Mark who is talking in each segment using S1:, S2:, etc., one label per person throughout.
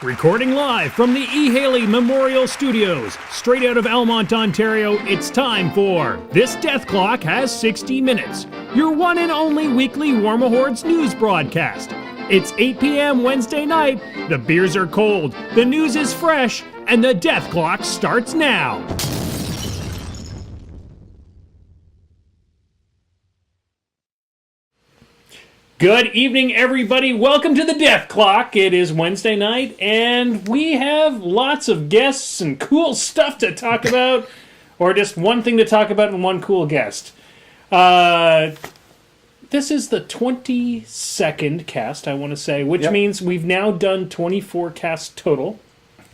S1: Recording live from the E. Haley Memorial Studios, straight out of Elmont, Ontario, it's time for This Death Clock Has 60 Minutes, your one and only weekly Warmahordes news broadcast. It's 8 p.m. Wednesday night, the beers are cold, the news is fresh, and the death clock starts now. Good evening, everybody. Welcome to the Death Clock. It is Wednesday night, and we have lots of guests and cool stuff to talk about, or just one thing to talk about and one cool guest. This is the 22nd cast, I want to say, which means we've now done 24 casts total,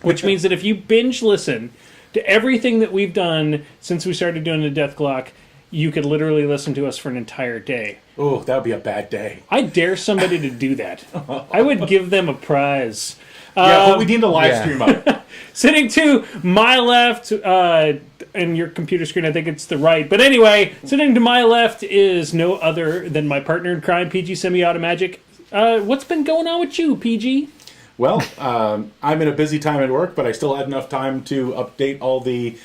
S1: which means that if you binge listen to everything that we've done since we started doing the Death Clock, you could literally listen to us for an entire day.
S2: Oh, that would be a bad day.
S1: I dare somebody to do that. I would give them a prize.
S2: But we need to live stream up.
S1: Sitting to my left, and your computer screen, I think it's the right. But anyway, sitting to my left is no other than my partner in crime, PG Semi-Automagic. What's been going on with you, PG?
S2: Well, I'm in a busy time at work, but I still had enough time to update all the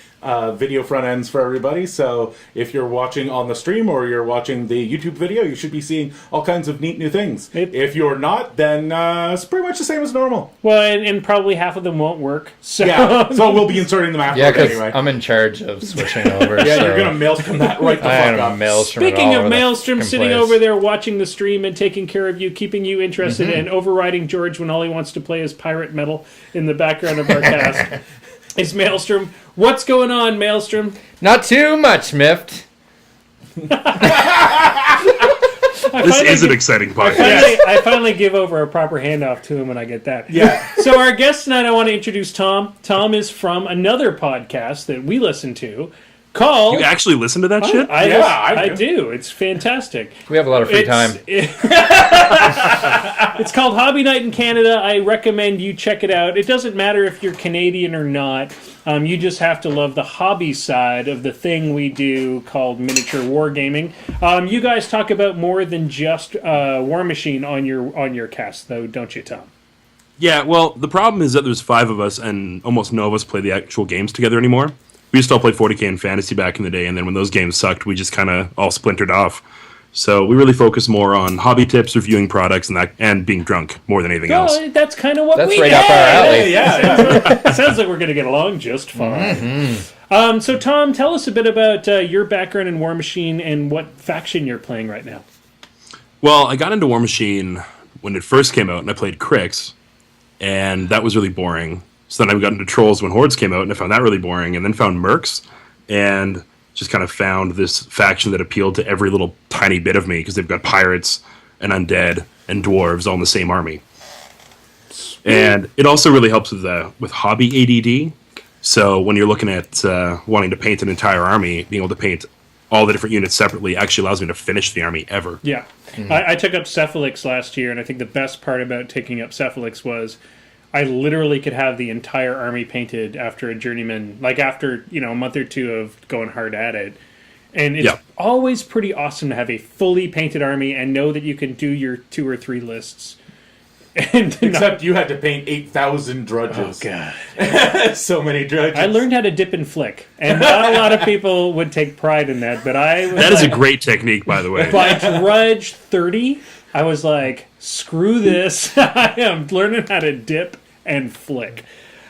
S2: video front ends for everybody. So if you're watching on the stream or you're watching the YouTube video, you should be seeing all kinds of neat new things. If you're not, then it's pretty much the same as normal.
S1: Well, and probably half of them won't work. So.
S2: Yeah, so we'll be inserting them afterward anyway.
S3: I'm in charge of switching over.
S2: Yeah, so you're going to maelstrom that right the fuck up.
S1: Speaking of maelstrom, sitting over there watching the stream and taking care of you, keeping you interested, and overriding George when all he wants to play is pirate metal in the background of our cast. Is Maelstrom. What's going on, Maelstrom?
S3: Not too much, Miffed.
S4: This is an exciting podcast.
S1: I finally give over a proper handoff to him when I get that.
S2: Yeah.
S1: So our guest tonight, I want to introduce Tom. Tom is from another podcast that we listen to called...
S4: You actually listen to that shit?
S1: I do. It's fantastic.
S3: We have a lot of free time.
S1: It's called Hobby Night in Canada. I recommend you check it out. It doesn't matter if you're Canadian or not. You just have to love the hobby side of the thing we do called miniature wargaming. You guys talk about more than just Warmachine on your cast, though, don't you, Tom?
S4: Yeah, well, the problem is that there's 5 of us, and almost none of us play the actual games together anymore. We used to all play 40K and Fantasy back in the day, and then when those games sucked, we just kind of all splintered off. So we really focus more on hobby tips, reviewing products, and being drunk more than anything else.
S1: That's kind of what
S3: That's
S1: we
S3: right
S1: had.
S3: up our alley.
S1: Yeah. Sounds like we're going to get along just fine. Mm-hmm. So, Tom, tell us a bit about your background in Warmachine and what faction you're playing right now.
S4: Well, I got into Warmachine when it first came out, and I played Crix, and that was really boring. So then I got into Trolls when Hordes came out, and I found that really boring, and then found Mercs, and just kind of found this faction that appealed to every little tiny bit of me, because they've got pirates and undead and dwarves all in the same army. And it also really helps with hobby ADD. So when you're looking at wanting to paint an entire army, being able to paint all the different units separately actually allows me to finish the army ever.
S1: Yeah. Mm-hmm. I took up Cephalix last year, and I think the best part about taking up Cephalix was I literally could have the entire army painted after a journeyman, like after, a month or two of going hard at it. And it's always pretty awesome to have a fully painted army and know that you can do your 2 or 3 lists.
S2: Except you had to paint 8,000 drudges.
S1: Oh, God.
S2: So many drudges.
S1: I learned how to dip and flick. And not a lot of people would take pride in that, but I was
S4: That is a great technique, by the way.
S1: By drudge 30, I was like, screw this. I am learning how to dip and flick.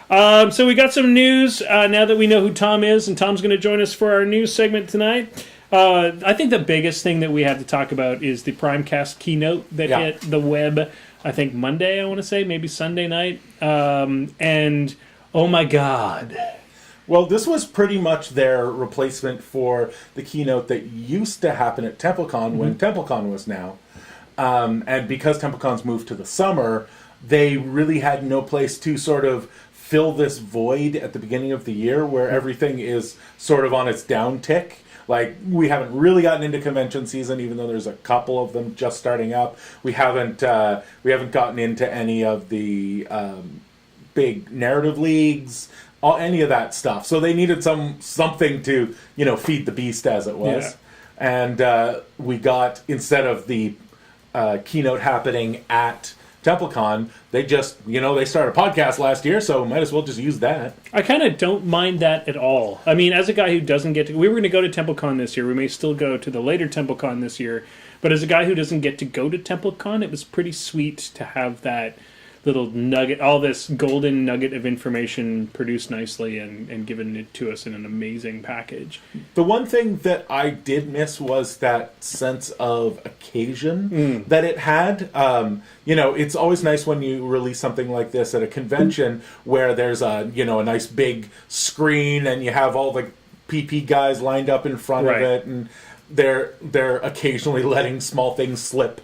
S1: So we got some news now that we know who Tom is, and Tom's going to join us for our news segment tonight. I think the biggest thing that we have to talk about is the Primecast keynote that hit the web, I think Monday, I want to say, maybe Sunday night. And, oh my God.
S2: Well, this was pretty much their replacement for the keynote that used to happen at TempleCon when TempleCon was now. And because TempleCon's moved to the summer, they really had no place to sort of fill this void at the beginning of the year where everything is sort of on its downtick. Like, we haven't really gotten into convention season, even though there's a couple of them just starting up. We haven't gotten into any of the big narrative leagues, any of that stuff. So they needed something to, feed the beast, as it was. Yeah. And we got, instead of the keynote happening at TempleCon. They just, they started a podcast last year, so might as well just use that.
S1: I kind of don't mind that at all. I mean, as a guy who doesn't get to... We were going to go to TempleCon this year. We may still go to the later TempleCon this year. But as a guy who doesn't get to go to TempleCon, it was pretty sweet to have that little nugget, all this golden nugget of information produced nicely and given it to us in an amazing package.
S2: The one thing that I did miss was that sense of occasion that it had. It's always nice when you release something like this at a convention where there's a nice big screen and you have all the PP guys lined up in front of it, and they're occasionally letting small things slip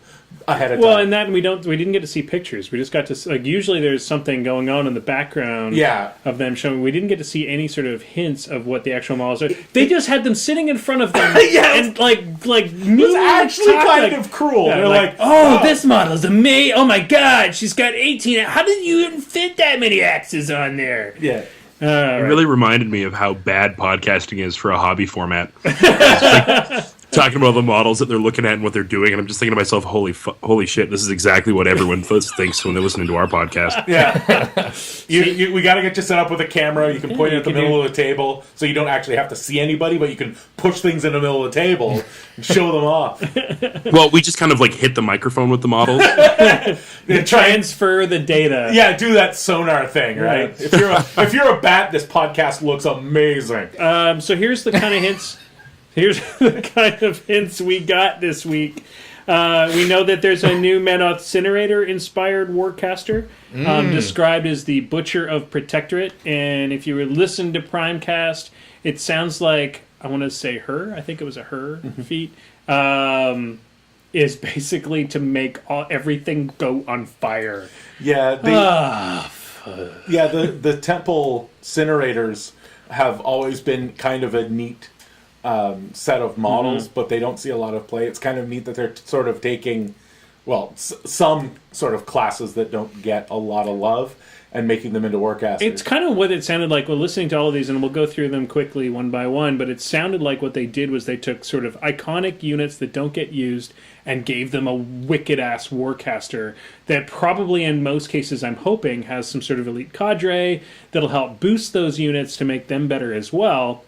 S2: ahead of time.
S1: Well, and that we didn't get to see pictures. We just got to usually there's something going on in the background of them showing. We didn't get to see any sort of hints of what the actual models are. They just had them sitting in front of them and like
S2: it's actually kind of cruel.
S1: Yeah,
S2: they're like,
S1: oh, this model is amazing. Oh my god, she's got 18. How did you even fit that many axes on there?
S2: Yeah.
S4: It really reminded me of how bad podcasting is for a hobby format. Talking about the models that they're looking at and what they're doing, and I'm just thinking to myself, holy shit, this is exactly what everyone thinks when they're listening to our podcast.
S2: Yeah. We got to get you set up with a camera. You can point it at the middle of the table, so you don't actually have to see anybody, but you can push things in the middle of the table and show them off.
S4: Well, we just kind of hit the microphone with the models.
S1: Transfer the data.
S2: Yeah, do that sonar thing, right? If you're a bat, this podcast looks amazing.
S1: So here's the kind of hints. Here's the kind of hints we got this week. We know that there's a new Menoth-Incinerator-inspired Warcaster, described as the Butcher of Protectorate. And if you were listening to Primecast, it sounds like, I want to say her, I think it was a her feat, is basically to make everything go on fire.
S2: Yeah, the temple incinerators have always been kind of a neat set of models, but they don't see a lot of play. It's kind of neat that they're sort of taking, some sort of classes that don't get a lot of love and making them into Warcasters.
S1: It's kind of what it sounded like. We're listening to all of these, and we'll go through them quickly one by one, but it sounded like what they did was they took sort of iconic units that don't get used and gave them a wicked-ass Warcaster that probably, in most cases, I'm hoping, has some sort of elite cadre that'll help boost those units to make them better as well.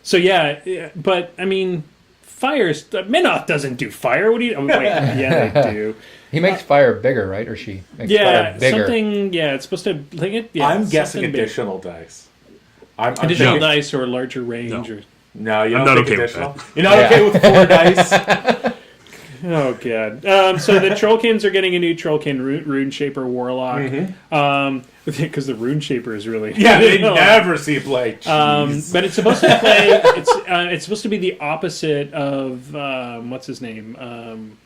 S1: So yeah, but I mean, Menoth doesn't do fire. What do you? Oh, wait, yeah, they do.
S3: He makes fire bigger, right? Or she makes
S1: fire
S3: bigger.
S1: something. Yeah, it's supposed to.
S2: I'm guessing additional dice.
S1: Additional dice or larger range.
S2: No, you're
S4: not okay with that.
S2: You're not okay with 4 dice.
S1: Oh god. So the Trollkins are getting a new Trollkin Rune Shaper Warlock. Because the Rune Shaper is really
S2: they never see play.
S1: But it's supposed to play. It's supposed to be the opposite of what's his name.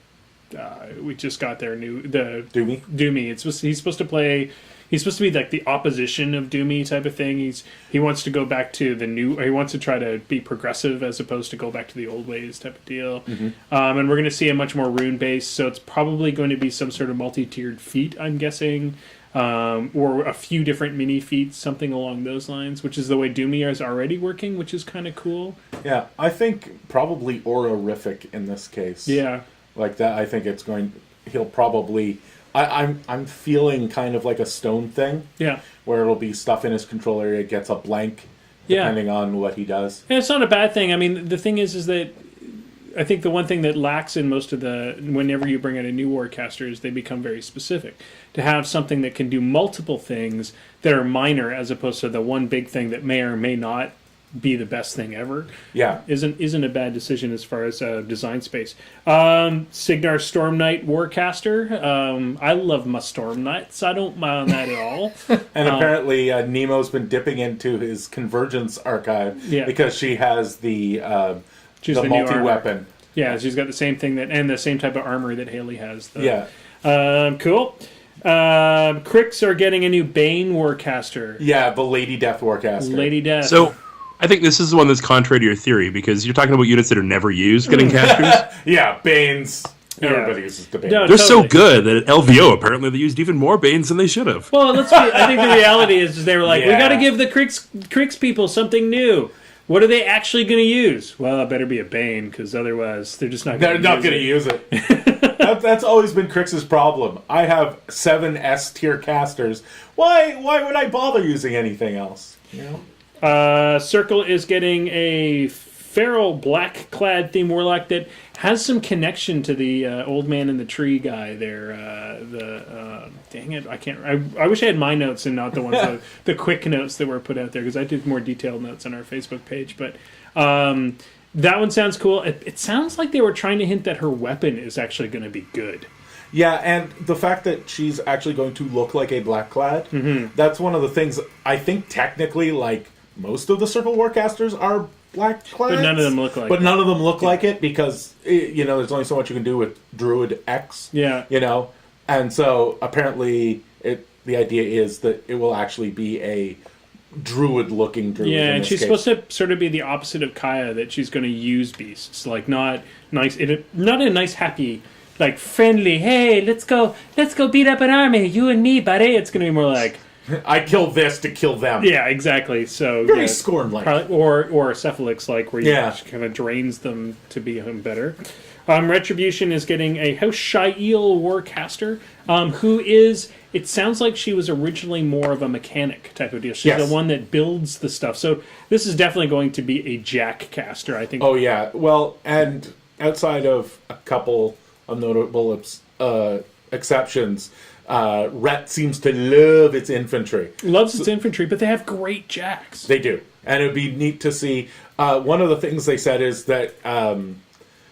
S1: We just got their new
S2: Doomy.
S1: Doomy. He's supposed to play. He's supposed to be like the opposition of Doomy type of thing. He wants to go back to the new. Or he wants to try to be progressive as opposed to go back to the old ways type of deal. And we're going to see a much more rune base. So it's probably going to be some sort of multi-tiered feat, I'm guessing. Or a few different mini feats, something along those lines, which is the way Doomy is already working, which is kind of cool.
S2: Yeah, I think probably Aurorific in this case.
S1: Yeah.
S2: Like that, I think he'll probably... I'm feeling kind of like a stone thing.
S1: Yeah.
S2: Where it'll be stuff in his control area gets a blank, depending on what he does.
S1: And it's not a bad thing. I mean, the thing is that I think the one thing that lacks in most of whenever you bring out a new Warcaster is they become very specific. To have something that can do multiple things that are minor as opposed to the one big thing that may or may not be the best thing ever.
S2: Yeah.
S1: Isn't a bad decision as far as design space. Signar Storm Knight Warcaster. I love my Storm Knights. I don't mind that at all.
S2: And apparently Nemo's been dipping into his Convergence archive because she has the multi-weapon.
S1: Yeah, she's got the same thing and the same type of armor that Haley has. Though.
S2: Yeah.
S1: Cool. Cricks are getting a new Bane Warcaster.
S2: Yeah, the Lady Death Warcaster.
S1: Lady Death.
S4: So, I think this is the one that's contrary to your theory, because you're talking about units that are never used getting casters.
S2: Yeah, Banes. Everybody uses the Banes.
S1: No,
S4: They're so good that at LVO, apparently, they used even more Banes than they should have.
S1: Well, I think the reality is they were like, we got to give the Cricks people something new. What are they actually going to use? Well, it better be a Bane, because otherwise they're just not going to use it.
S2: They're not going to use it. That's always been Crix's problem. I have 7 S tier casters. Why would I bother using anything else? You know?
S1: Circle is getting a feral black-clad theme warlock that has some connection to the old man in the tree guy there. Dang it, I can't. I wish I had my notes and not the ones the quick notes that were put out there, because I did more detailed notes on our Facebook page. But that one sounds cool. It sounds like they were trying to hint that her weapon is actually going to be good.
S2: Yeah, and the fact that she's actually going to look like a black-clad, that's one of the things. I think technically, like, most of the Circle Warcasters are black-clad.
S1: But none of them look like it.
S2: But none of them look like it, because, there's only so much you can do with Druid X.
S1: Yeah.
S2: And so, apparently, the idea is that it will actually be a druid-looking druid.
S1: Yeah, and she's supposed to sort of be the opposite of Kaya, that she's going to use beasts. Like, not nice, not a nice, happy, like, friendly, hey, let's go beat up an army, you and me, buddy. It's going to be more like,
S2: I kill this to kill them.
S1: yeah, exactly. So
S2: Very Scorn-like.
S1: or Cephalix-like, where you
S2: Yeah.
S1: kind of drains them to be better. Retribution is getting a House Shael Warcaster, who is, it sounds like she was originally more of a mechanic type of deal. She's
S2: Yes.
S1: the one that builds the stuff. So this is definitely going to be a Jack caster, I think.
S2: Oh, yeah. Well, and outside of a couple of notable exceptions, Rhett seems to love its infantry.
S1: Loves its infantry, but they have great Jacks.
S2: They do. And it would be neat to see. One of the things they said is that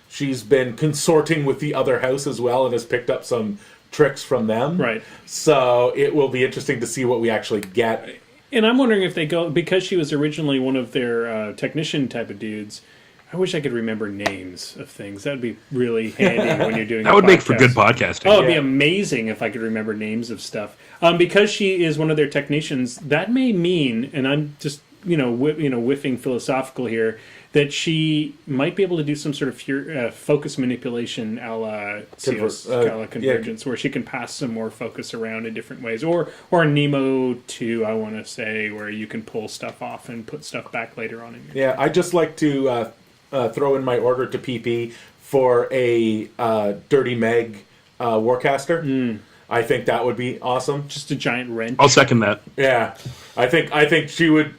S2: she's been consorting with the other house as well and has picked up some tricks from them.
S1: Right.
S2: So it will be interesting to see what we actually get.
S1: And I'm wondering if they go, because she was originally one of their technician type of dudes, I wish I could remember names of things. That would be really handy when you're doing
S4: That would make for good podcasting.
S1: Oh, it'd be amazing if I could remember names of stuff. Because she is one of their technicians, that may mean, and I'm just whiffing philosophical here, that she might be able to do some sort of focus manipulation a la Convergence, where she can pass some more focus around in different ways. Or Nemo 2, I want to say, where you can pull stuff off and put stuff back later on in your
S2: Yeah, I'd just like to throw in my order to PP for a Dirty Meg Warcaster. I think that would be awesome.
S1: Just a giant wrench.
S4: I'll second that.
S2: Yeah, I think she would,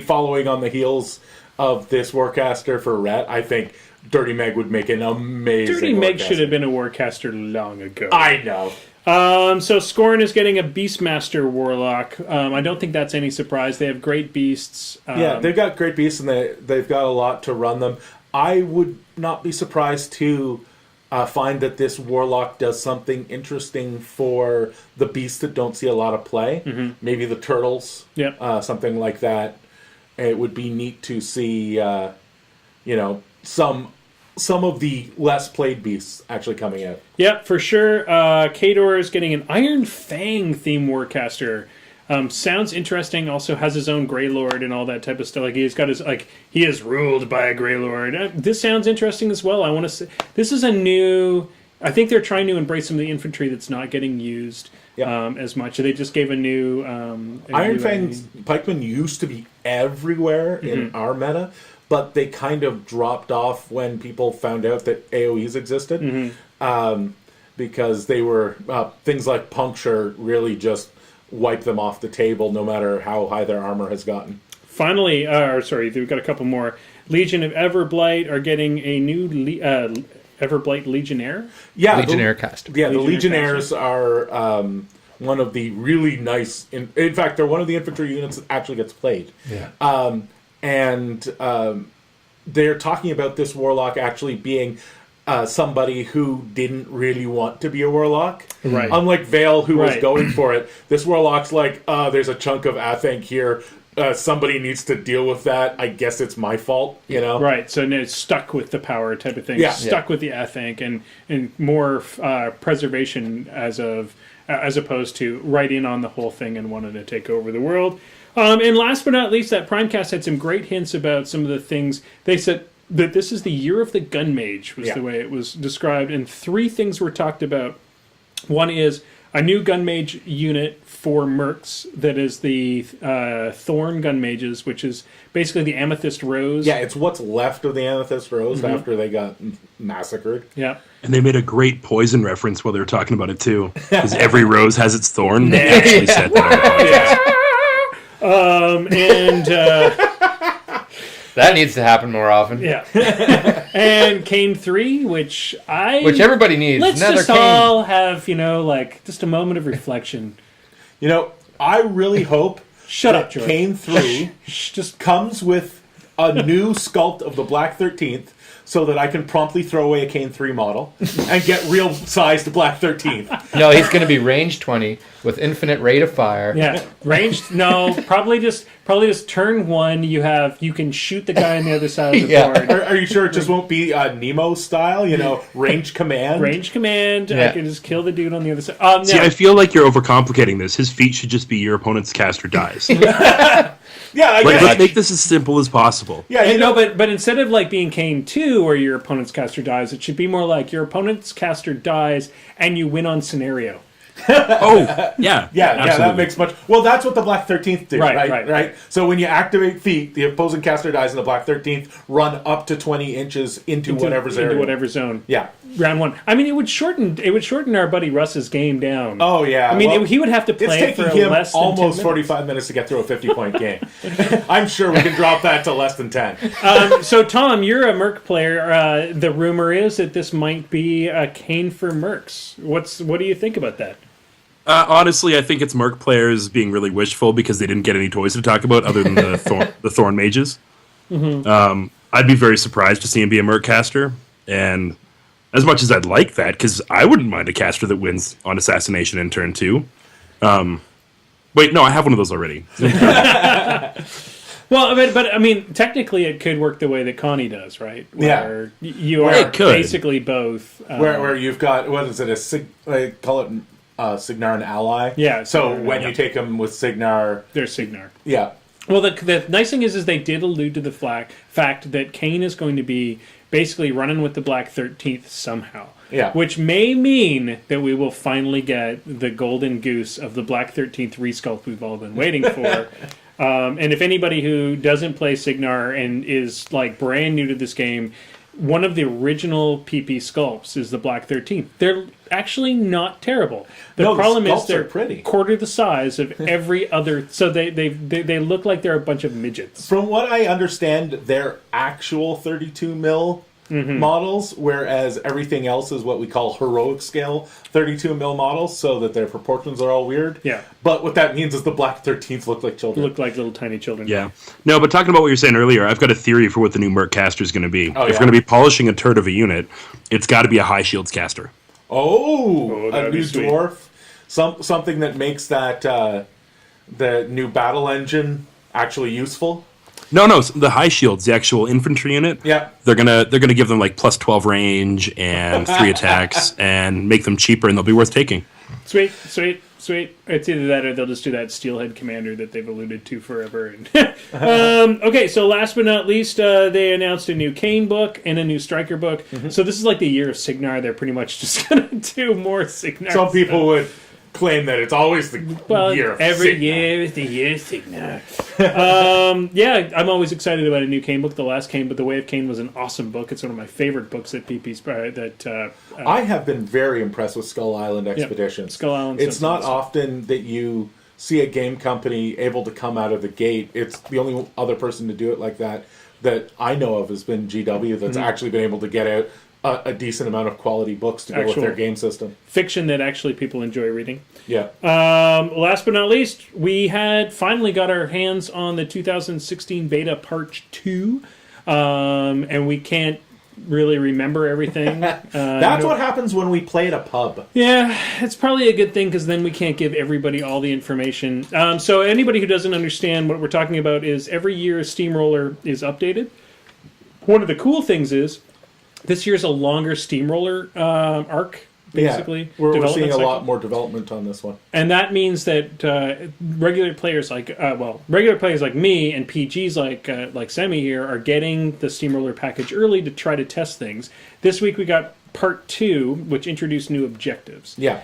S2: following on the heels of this Warcaster for Rhett, I think Dirty Meg would make an amazing
S1: Dirty Meg
S2: Warcaster.
S1: should have been a Warcaster long ago.
S2: I know.
S1: So Scorn is getting a Beastmaster Warlock. I don't think that's any surprise. They have great beasts.
S2: Yeah, they've got great beasts, and they've got a lot to run them. I would not be surprised to find that this Warlock does something interesting for the beasts that don't see a lot of play. Maybe the turtles, something like that. It would be neat to see, some of the less played beasts actually coming out.
S1: Yeah, for sure. Kador is getting an Iron Fang theme Warcaster. Sounds interesting. Also has his own Grey Lord and all that type of stuff. Like he's got his he is ruled by a Grey Lord. This sounds interesting as well. I want to say this is a new. I think they're trying to embrace some of the infantry that's not getting used as much. They just gave a new
S2: Iron Fang pikemen used to be everywhere in our meta, but they kind of dropped off when people found out that AoEs existed, because they were things like puncture really just wipe them off the table, no matter how high their armor has gotten.
S1: Finally, we've got a couple more. Legion of Everblight are getting a new Everblight Legionnaire.
S2: Yeah,
S3: Legionnaire cast.
S2: Yeah, the Legionnaires are one of the really nice. In fact, they're one of the infantry units that actually gets played.
S3: Yeah.
S2: They're talking about this Warlock actually being somebody who didn't really want to be a Warlock.
S1: Right.
S2: Unlike Vale, who was going for it. This Warlock's like, there's a chunk of Athank here. Somebody needs to deal with that. I guess it's my fault,
S1: Right, so no, it's stuck with the power type of thing.
S2: Yeah.
S1: Stuck with the Athank and more preservation as opposed to right in on the whole thing and wanting to take over the world. And last but not least, that Primecast had some great hints about some of the things. They said that this is the year of the gun mage, was the way it was described, and 3 things were talked about. One is a new gun mage unit for Mercs that is the Thorn gun mages, which is basically the Amethyst Rose.
S2: Yeah, it's what's left of the Amethyst Rose after they got massacred.
S1: Yeah.
S4: And they made a great poison reference while they were talking about it too, because every rose has its thorn. They actually said that.
S1: And
S3: That needs to happen more often.
S1: yeah, and Kane 3, which
S3: everybody needs.
S1: Let's
S3: Another
S1: just
S3: Kane.
S1: all have just a moment of reflection.
S2: I really hope
S1: Shut
S2: that
S1: up, George.
S2: Kane 3
S1: Just
S2: comes with a new sculpt of the Black 13th so that I can promptly throw away a Kane 3 model and get real sized Black 13th.
S3: No, he's going to be range 20 with infinite rate of fire.
S1: yeah, ranged. No, probably just turn 1. You can shoot the guy on the other side of the
S3: Yeah.
S1: board.
S2: Are you sure it just won't be Nemo style, range command?
S1: Range command. I
S3: Yeah.
S1: can just kill the dude on the other side.
S4: See, I feel like you're overcomplicating this. His feat should just be your opponent's caster dies.
S2: Yeah, I guess.
S4: Let's make this as simple as possible.
S2: Yeah,
S1: but instead of being Kane 2 where your opponent's caster dies, it should be more like your opponent's caster dies and you win on scenario.
S4: Oh, yeah.
S2: Yeah, that makes much. Well, that's what the Black 13th did,
S1: Right.
S2: right? So when you activate feat, the opposing caster dies and the Black 13th run up to 20 inches into whatever zone.
S1: Into whatever zone.
S2: Yeah.
S1: Round 1. I mean, it would shorten our buddy Russ's game down.
S2: Oh, yeah.
S1: I mean,
S2: Well,
S1: he would have to play
S2: it's
S1: for
S2: taking him
S1: less than 10
S2: almost
S1: minutes.
S2: 45 minutes to get through a 50-point game. I'm sure we can drop that to less than 10.
S1: So, Tom, you're a Merc player. The rumor is that this might be a Kane for Mercs. What do you think about that?
S4: Honestly, I think it's Merc players being really wishful because they didn't get any toys to talk about other than the Thorn Mages. Mm-hmm. I'd be very surprised to see him be a Merc caster. And as much as I'd like that, because I wouldn't mind a caster that wins on Assassination in turn 2. Wait, no, I have one of those already.
S1: Well, but I mean, technically, it could work the way that Connie does, right? Where you are
S4: It could.
S1: basically both.
S2: Where you've got, what is it, they call it Signar and Ally?
S1: Yeah,
S2: So
S1: Signar and
S2: when
S1: Ally.
S2: you take them with Signar,
S1: There's Signar.
S2: yeah.
S1: Well, the nice thing is they did allude to the fact that Kane is going to be basically running with the Black 13th somehow.
S2: Yeah.
S1: Which may mean that we will finally get the golden goose of the Black 13th resculpt we've all been waiting for. And if anybody who doesn't play Signar and is brand new to this game, one of the original PP sculpts is the Black 13th. They're actually not terrible. The problem is
S2: sculpts
S1: they're
S2: are pretty.
S1: quarter the size of every other. So they look like they're a bunch of midgets.
S2: From what I understand, they're actual 32 mil models, whereas everything else is what we call heroic scale 32 mil models, so that their proportions are all weird.
S1: Yeah.
S2: But what that means is the Black 13th look like children.
S1: Look like little tiny children.
S4: Yeah. No, but talking about what you were saying earlier, I've got a theory for what the new Merc caster is going to be. If
S2: yeah?
S4: we're going to be polishing a turd of a unit, it's got to be a high shields caster.
S2: Oh, a
S1: that'd be
S2: new
S1: sweet.
S2: dwarf. Something that makes that the new battle engine actually useful.
S4: No, the high shields, the actual infantry unit.
S2: Yeah.
S4: They're gonna give them plus 12 range and 3 attacks and make them cheaper, and they'll be worth taking.
S1: Sweet. It's either that or they'll just do that Steelhead Commander that they've alluded to forever. Okay, so last but not least, they announced a new Kane book and a new Striker book. So this is the year of Signar. They're pretty much just going to do more Signar.
S2: Some people would claim that it's always the year of
S1: every
S2: Signar.
S1: year is the year of Signar. Yeah, I'm always excited about a new Kane book. The last Kane, but The Way of Kane was an awesome book. It's one of my favorite books that PP's
S2: I have been very impressed with Skull Island Expeditions.
S1: Skull Island
S2: It's not
S1: Expeditions.
S2: often that you see a game company able to come out of the gate. It's the only other person to do it like that I know of has been GW that's actually been able to get out a decent amount of quality books to go with their game system.
S1: fiction that actually people enjoy reading.
S2: Yeah.
S1: Last but not least, we had finally got our hands on the 2016 beta part 2, and we can't really remember everything.
S2: That's what happens when we play at a pub.
S1: Yeah, it's probably a good thing because then we can't give everybody all the information. So anybody who doesn't understand what we're talking about is every year Steamroller is updated. One of the cool things is this year's a longer Steamroller arc, basically.
S2: Yeah, we're
S1: development
S2: seeing a
S1: cycle.
S2: lot more development on this one.
S1: And that means that regular players like me and PGs like Semi here are getting the Steamroller package early to try to test things. This week we got Part 2, which introduced new objectives.
S2: Yeah.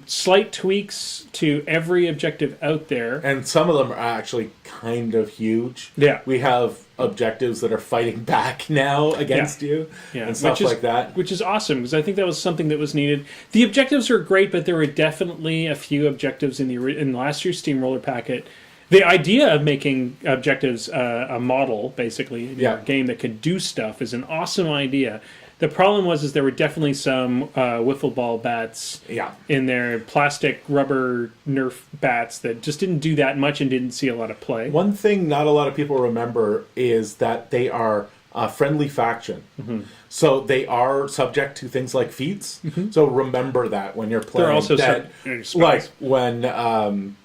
S1: Slight tweaks to every objective out there.
S2: And some of them are actually kind of huge.
S1: Yeah.
S2: We have objectives that are fighting back now against you and stuff like that.
S1: Which is awesome, because I think that was something that was needed. The objectives are great, but there were definitely a few objectives in last year's Steamroller packet. The idea of making objectives a model, basically, in your game that could do stuff is an awesome idea. The problem was there were definitely some wiffle ball bats in there, plastic rubber Nerf bats that just didn't do that much and didn't see a lot of play.
S2: One thing not a lot of people remember is that they are a friendly faction. Mm-hmm. So they are subject to things like feats. Mm-hmm. So remember that when you're playing.
S1: They're also
S2: like when,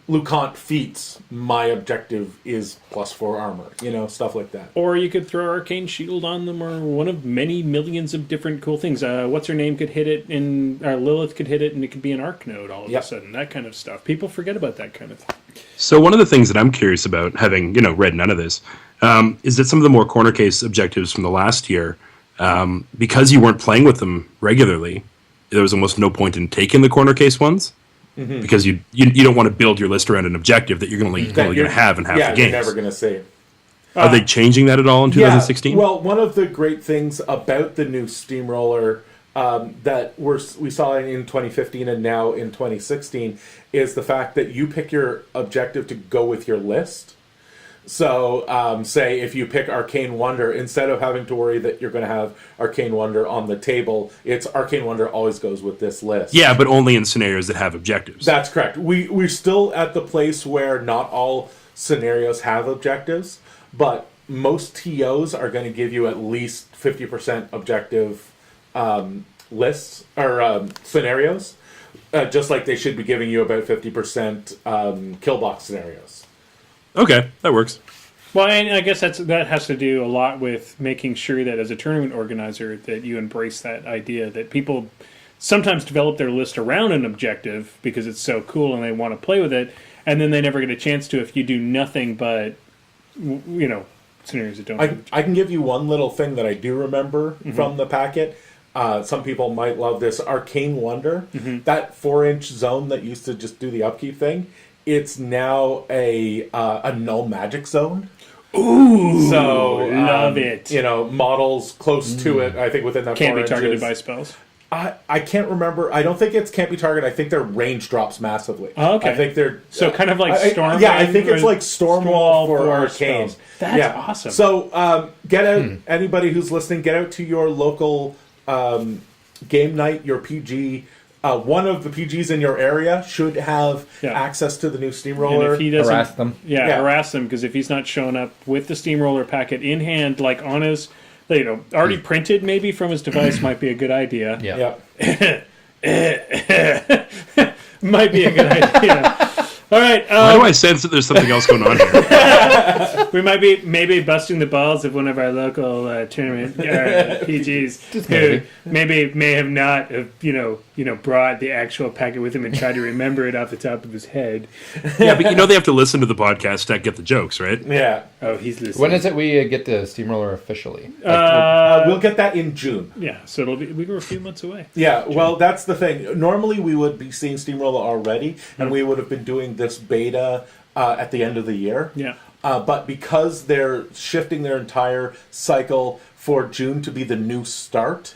S2: LeConte feats, my objective is +4 armor, stuff like that.
S1: Or you could throw Arcane Shield on them, or one of many millions of different cool things. What's her name could hit it, Lilith could hit it, and it could be an arc node all of a sudden. That kind of stuff. People forget about that kind of thing.
S4: So one of the things that I'm curious about, having read none of this, is that some of the more corner case objectives from the last year, because you weren't playing with them regularly, there was almost no point in taking the corner case ones. Mm-hmm. Because you don't want to build your list around an objective that you're only going to have in half the games.
S2: You're never going to save.
S4: Are they changing that at all in 2016?
S2: Well, one of the great things about the new Steamroller that we saw in 2015 and now in 2016 is the fact that you pick your objective to go with your list. So, say if you pick Arcane Wonder, instead of having to worry that you're going to have Arcane Wonder on the table, it's Arcane Wonder always goes with this list.
S4: Yeah, but only in scenarios that have objectives.
S2: That's correct. We're still at the place where not all scenarios have objectives, but most TOs are going to give you at least 50% objective lists or scenarios, just like they should be giving you about 50% kill box scenarios.
S4: Okay, that works.
S1: Well, and I guess that has to do a lot with making sure that as a tournament organizer that you embrace that idea that people sometimes develop their list around an objective because it's so cool and they want to play with it, and then they never get a chance to if you do nothing but scenarios that don't.
S2: I can give you one little thing that I do remember from the packet. Some people might love this. Arcane Wonder, that 4-inch zone that used to just do the upkeep thing. It's now a null magic zone.
S1: Ooh,
S2: so
S1: love it.
S2: Models close to it. I think within that
S1: can't
S2: 4
S1: be targeted
S2: inches.
S1: by spells.
S2: I can't remember. I don't think it can't be targeted. I think their range drops massively.
S1: Oh, okay.
S2: I think they're
S1: kind of like Storm.
S2: I think it's like Stormwall for Arcane.
S1: Spells. That's awesome.
S2: So get out. Anybody who's listening, get out to your local game night. Your PG. One of the PGs in your area should have access to the new Steamroller.
S1: And if he doesn't,
S3: harass them.
S1: Harass them, because if he's not showing up with the Steamroller packet in hand, like on his, already printed maybe from his device, might be a good idea. Might be a good idea. All right.
S4: Why do I sense that there's something else going on here?
S1: We might be maybe busting the balls of one of our local tournament PGs who maybe may have not brought the actual packet with him and tried to remember it off the top of his head.
S4: Yeah, but they have to listen to the podcast to get the jokes, right?
S2: Yeah.
S1: Oh, he's listening.
S3: When is it we get the Steamroller officially?
S2: We'll get that in June.
S1: Yeah, so we were a few months away.
S2: Yeah, well, that's the thing. Normally we would be seeing Steamroller already, and we would have been doing this beta at the end of the year.
S1: Yeah.
S2: But because they're shifting their entire cycle for June to be the new start,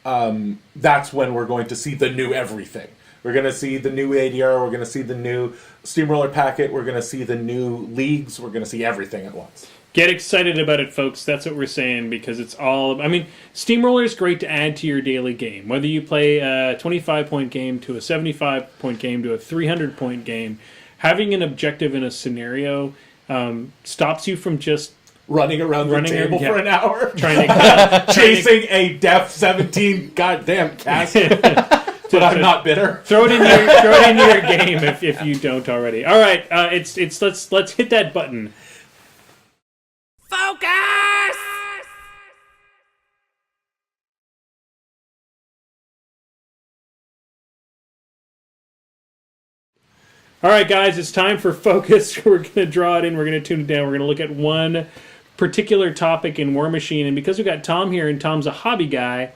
S2: that's when we're going to see the new everything. We're going to see the new ADR, we're going to see the new Steamroller packet, we're going to see the new leagues, we're going to see everything at once.
S1: Get excited about it, folks. That's what we're saying, because it's all... Steamroller is great to add to your daily game. Whether you play a 25-point game to a 75-point game to a 300-point game, having an objective in a scenario stops you from just...
S2: Running around the table for an hour.
S1: Trying to...
S2: chasing a Def 17 goddamn cast. But I'm not bitter.
S1: Throw it into your game if you don't already. All right, let's hit that button. Focus! All right, guys, it's time for focus. We're going to draw it in. We're going to tune it down. We're going to look at one particular topic in War Machine, and because we've got Tom here and Tom's a hobby guy,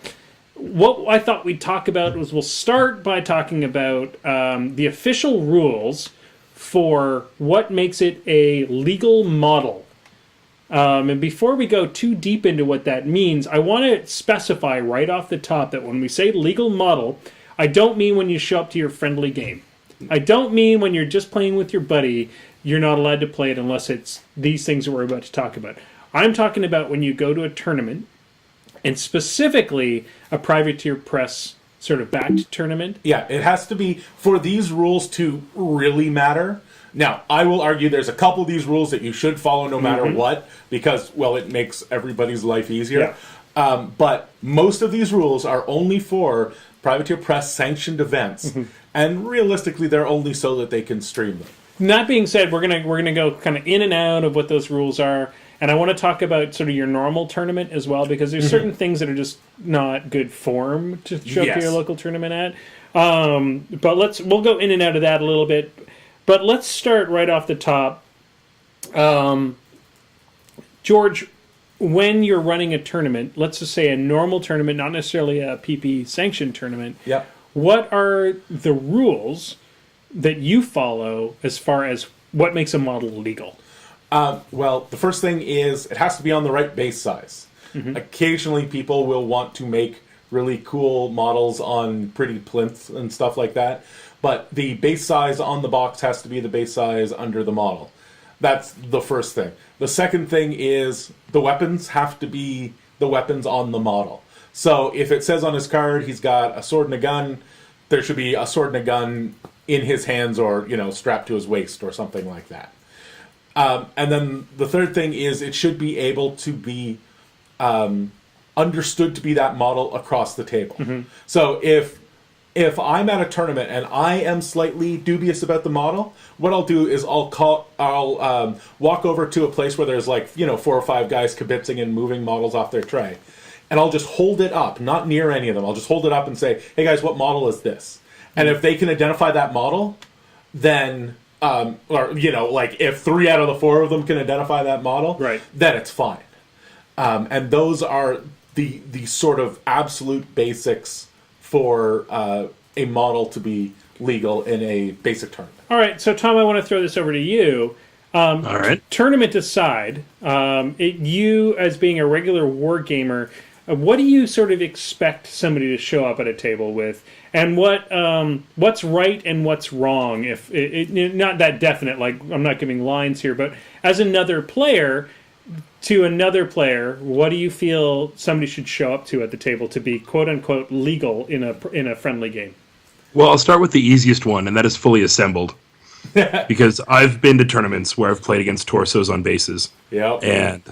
S1: what I thought we'd talk about was we'll start by talking about the official rules for what makes it a legal model. And before we go too deep into what that means, I want to specify right off the top that when we say legal model, I don't mean when you show up to your friendly game. I don't mean when you're just playing with your buddy, you're not allowed to play it unless it's these things that we're about to talk about. I'm talking about when you go to a tournament, and specifically a privateer press sort of backed tournament.
S2: Yeah, it has to be, for these rules to really matter. Now, I will argue there's a couple of these rules that you should follow no matter what, because, well, it makes everybody's life easier.
S1: Yeah.
S2: But most of these rules are only for privateer press sanctioned events, and realistically, they're only so that they can stream them.
S1: That being said, we're gonna go kind of in and out of what those rules are, and I want to talk about sort of your normal tournament as well, because there's certain things that are just not good form to show up to your local tournament at. But we'll go in and out of that a little bit. But let's start right off the top. George, when you're running a tournament, let's just say a normal tournament, not necessarily a PP sanctioned tournament.
S2: Yep.
S1: What are the rules that you follow as far as what makes a model legal?
S2: Well, the first thing is it has to be on the right base size. Occasionally people will want to make really cool models on pretty plinths and stuff like that, but the base size on the box has to be the base size under the model. That's the first thing. The second thing is the weapons have to be the weapons on the model. So if it says on his card he's got a sword and a gun, there should be a sword and a gun in his hands or, strapped to his waist or something like that. And then the third thing is it should be able to be understood to be that model across the table. So if I'm at a tournament and I am slightly dubious about the model, what I'll do is I'll walk over to a place where there's 4 or 5 guys kibitzing and moving models off their tray, and I'll just hold it up, not near any of them. I'll just hold it up and say, "Hey guys, what model is this?" And if they can identify that model, then if 3 out of the 4 of them can identify that model,
S1: right,
S2: then it's fine. And those are the sort of absolute basics for a model to be legal in a basic tournament.
S1: All right, so Tom, I want to throw this over to you.
S4: All right.
S1: Tournament aside, you as being a regular war gamer, what do you sort of expect somebody to show up at a table with, and what's right and what's wrong? If not that definite, like I'm not giving lines here, but as another player to another player, what do you feel somebody should show up to at the table to be quote unquote legal in a friendly game?
S4: Well, I'll start with the easiest one, and that is fully assembled. Because I've been to tournaments where I've played against torsos on bases, and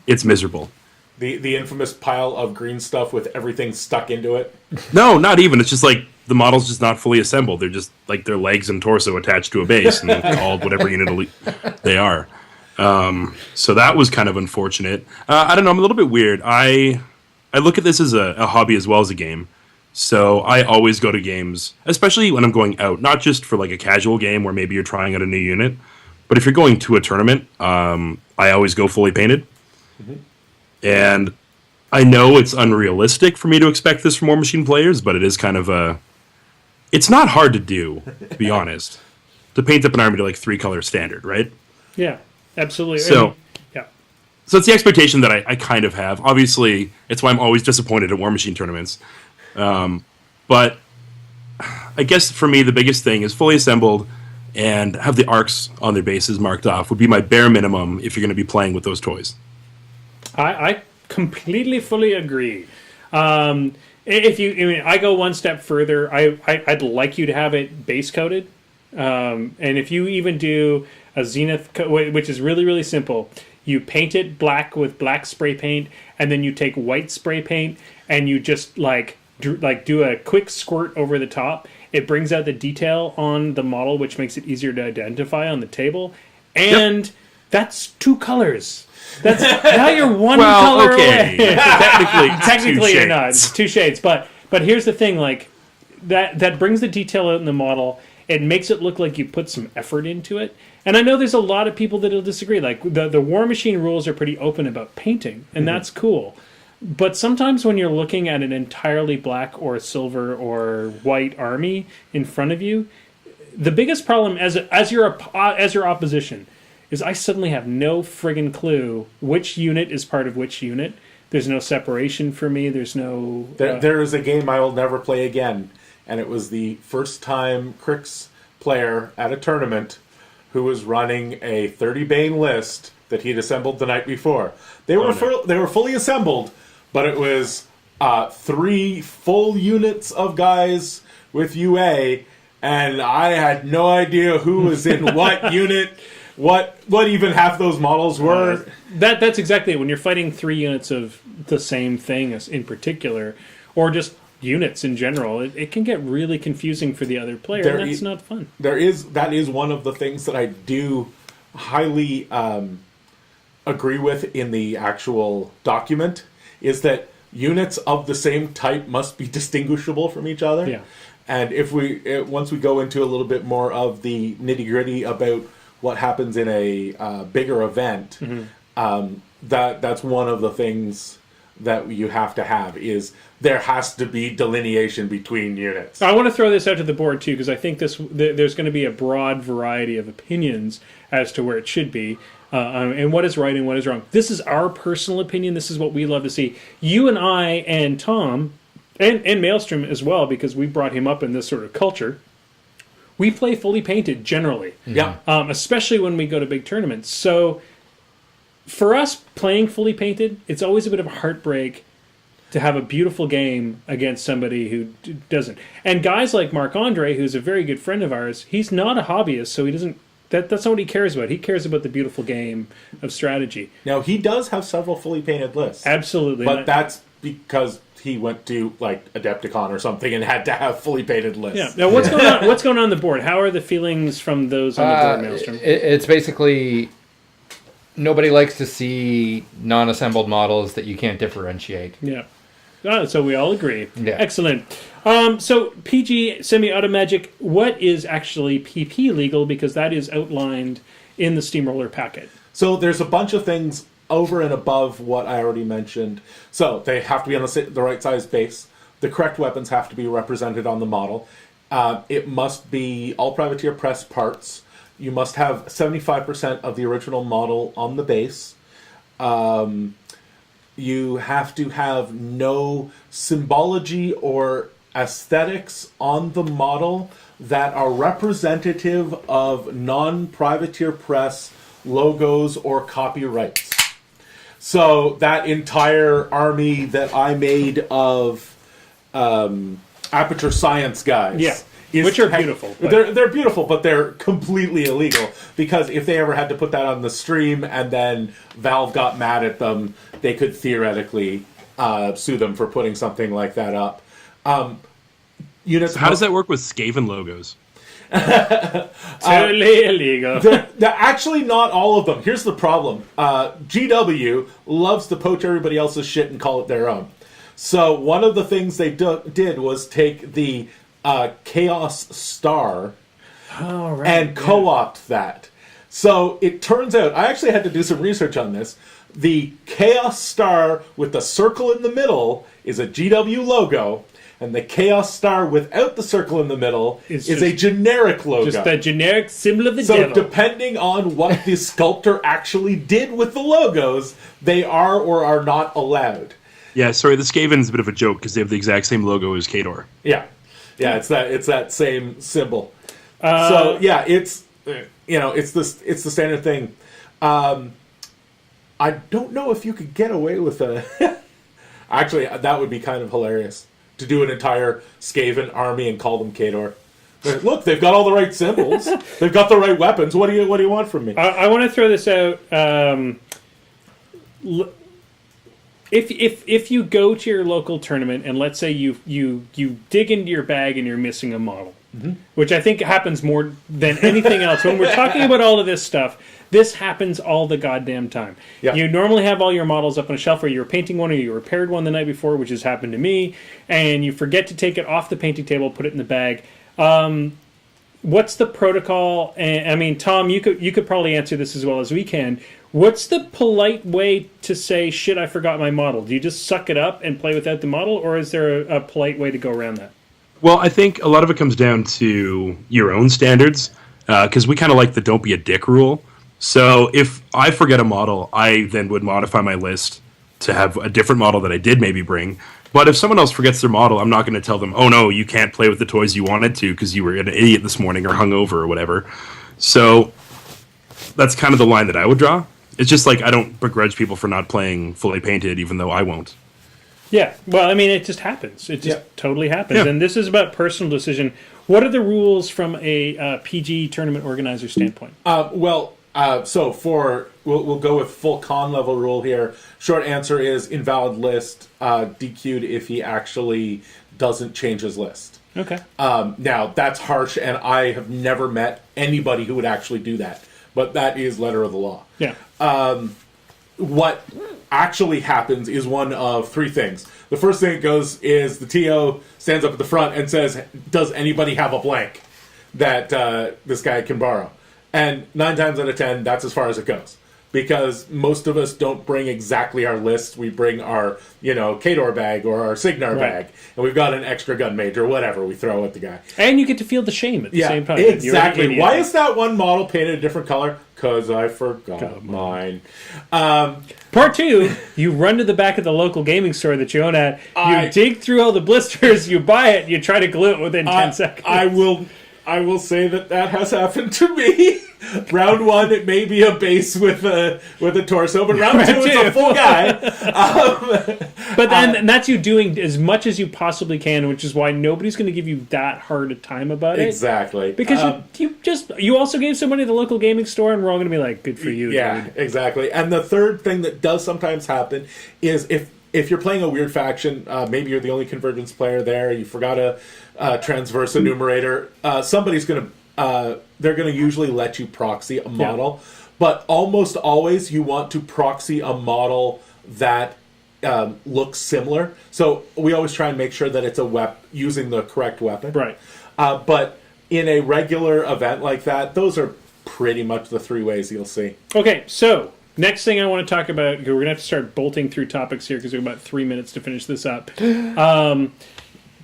S4: it's miserable.
S2: The infamous pile of green stuff with everything stuck into it.
S4: No, not even. It's just like the model's just not fully assembled. They're just like their legs and torso attached to a base and called whatever unit they are. So that was kind of unfortunate. I don't know. I'm a little bit weird. I look at this as a hobby as well as a game. So I always go to games, especially when I'm going out, not just for like a casual game where maybe you're trying out a new unit, but if you're going to a tournament, I always go fully painted. And I know it's unrealistic for me to expect this from War Machine players, but it is kind of it's not hard to do, to be honest, to paint up an army to like 3-color standard, right?
S1: Yeah, absolutely.
S4: So it's the expectation that I kind of have. Obviously, it's why I'm always disappointed at War Machine tournaments. But I guess for me, the biggest thing is fully assembled and have the arcs on their bases marked off would be my bare minimum if you're going to be playing with those toys.
S1: I completely, fully agree. I go one step further. I'd like you to have it base coated. And if you even do a Zenith, which is really, really simple, you paint it black with black spray paint, and then you take white spray paint, and you just do a quick squirt over the top. It brings out the detail on the model, which makes it easier to identify on the table. And that's 2 colors. That's now you're one color away. Technically you're not. It's 2 shades. But here's the thing, like that brings the detail out in the model. it makes it look like you put some effort into it. And I know there's a lot of people that'll disagree. Like the War Machine rules are pretty open about painting, and that's cool. But sometimes when you're looking at an entirely black or silver or white army in front of you, the biggest problem as your opposition is I suddenly have no friggin' clue which unit is part of which unit. There's no separation for me. There's no...
S2: There is a game I will never play again, and it was the first time Crix player at a tournament who was running a 30 Bane list that he'd assembled the night before. They were fully assembled, but it was 3 full units of guys with UA, and I had no idea who was in what unit, what even half those models were.
S1: That's exactly it. When you're fighting 3 units of the same thing as in particular, or just units in general, it can get really confusing for the other player, and that's not fun.
S2: That is one of the things that I do highly agree with in the actual document, is that units of the same type must be distinguishable from each other.
S1: Yeah.
S2: And once we go into a little bit more of the nitty-gritty about what happens in a bigger event, that's one of the things that you have to have, is there has to be delineation between units.
S1: I want to throw this out to the board too, because I think there's going to be a broad variety of opinions as to where it should be, and what is right and what is wrong. This is our personal opinion. This is what we love to see. You and I and Tom and Maelstrom as well, because we brought him up in this sort of culture. We play fully painted generally, especially when we go to big tournaments. So for us playing fully painted, it's always a bit of a heartbreak to have a beautiful game against somebody who doesn't. And guys like Marc-Andre, who's a very good friend of ours, he's not a hobbyist, so he doesn't. That's not what he cares about. He cares about the beautiful game of strategy.
S2: Now, he does have several fully painted lists.
S1: Absolutely.
S2: But that's because he went to like Adepticon or something and had to have fully painted lists.
S1: Yeah. Now, what's going on? What's going on the board? How are the feelings from those on the board, Maelstrom?
S3: It's basically nobody likes to see non-assembled models that you can't differentiate.
S1: Yeah. So we all agree.
S3: Yeah.
S1: Excellent. So PG Semi-Auto Magic, what is actually PP legal? Because that is outlined in the Steamroller packet.
S2: So there's a bunch of things over and above what I already mentioned. So they have to be on the right size base. The correct weapons have to be represented on the model. It must be all privateer press parts. You must have 75% of the original model on the base. You have to have no symbology or aesthetics on the model that are representative of non-privateer press logos or copyrights. So that entire army that I made of Aperture Science guys,
S1: which are beautiful.
S2: They're beautiful, but they're completely illegal, because if they ever had to put that on the stream and then Valve got mad at them, they could theoretically sue them for putting something like that up. Units.
S4: So how does that work with Skaven logos?
S1: Totally illegal.
S2: They're actually not all of them. Here's the problem. GW loves to poach everybody else's shit and call it their own. So one of the things they did was take the Chaos Star and co-opt that. So it turns out, I actually had to do some research on this. The Chaos Star with the circle in the middle is a GW logo, and the Chaos Star without the circle in the middle is a generic logo.
S1: Just a generic symbol of the
S2: devil.
S1: devil.
S2: So depending on what the sculptor actually did with the logos, they are or are not allowed.
S4: Yeah, sorry, the Skaven's a bit of a joke because they have the exact same logo as Khador.
S2: Yeah, it's that same symbol. So yeah, it's the standard thing. I don't know if you could get away with a. Actually, that would be kind of hilarious to do an entire Skaven army and call them Khador. Look, they've got all the right symbols. They've got the right weapons. What do you want from me?
S1: I want to throw this out. If you go to your local tournament and let's say you dig into your bag and you're missing a model, which I think happens more than anything else. When we're talking about all of this stuff, this happens all the goddamn time.
S2: Yeah.
S1: You normally have all your models up on a shelf, or you were painting one, or you repaired one the night before, which has happened to me, and you forget to take it off the painting table, put it in the bag. what's the protocol? And I mean, Tom, you could probably answer this as well as we can. What's the polite way to say, shit, I forgot my model? Do you just suck it up and play without the model, or is there a polite way to go around that?
S4: Well, I think a lot of it comes down to your own standards, because we kind of like the don't be a dick rule. So if I forget a model, I then would modify my list to have a different model that I did maybe bring. But if someone else forgets their model, I'm not going to tell them, oh no, you can't play with the toys you wanted to because you were an idiot this morning or hungover or whatever. So that's kind of the line that I would draw. It's just like I don't begrudge people for not playing fully painted, even though I won't.
S1: Yeah, well, I mean, it just happens. It just totally happens.
S4: Yeah.
S1: And this is about personal decision. What are the rules from a PG tournament organizer standpoint?
S2: So we'll go with full con level rule here. Short answer is invalid list, DQ'd if he actually doesn't change his list.
S1: Okay.
S2: Now, that's harsh, and I have never met anybody who would actually do that. But that is letter of the law.
S1: Yeah.
S2: What actually happens is one of three things. The first thing that goes is the TO stands up at the front and says, does anybody have a blank that this guy can borrow? And 9 times out of 10, that's as far as it goes. Because most of us don't bring exactly our list. We bring our, Kador bag or our Signar bag. And we've got an extra gun mage or whatever we throw at the guy.
S1: And you get to feel the shame at the same time.
S2: Exactly. Why is that one model painted a different color? Because I forgot mine.
S1: Part 2, you run to the back of the local gaming store that you own at. You dig through all the blisters, you buy it, you try to glue it within 10 seconds.
S2: I will say that has happened to me. Round 1, it may be a base with a torso, but round 2, it's a full guy.
S1: But then that's you doing as much as you possibly can, which is why nobody's going to give you that hard a time about it.
S2: Exactly.
S1: Because you also gave somebody at the local gaming store, and we're all going to be like, good for you, dude.
S2: Exactly. And the third thing that does sometimes happen is if you're playing a weird faction, maybe you're the only convergence player there, you forgot a transverse enumerator, somebody's going to they're going to usually let you proxy a model, but almost always you want to proxy a model that looks similar. So we always try and make sure that it's using the correct weapon.
S1: Right.
S2: But in a regular event like that, those are pretty much the 3 ways you'll see.
S1: Okay, so next thing I want to talk about, we're going to have to start bolting through topics here because we have about 3 minutes to finish this up.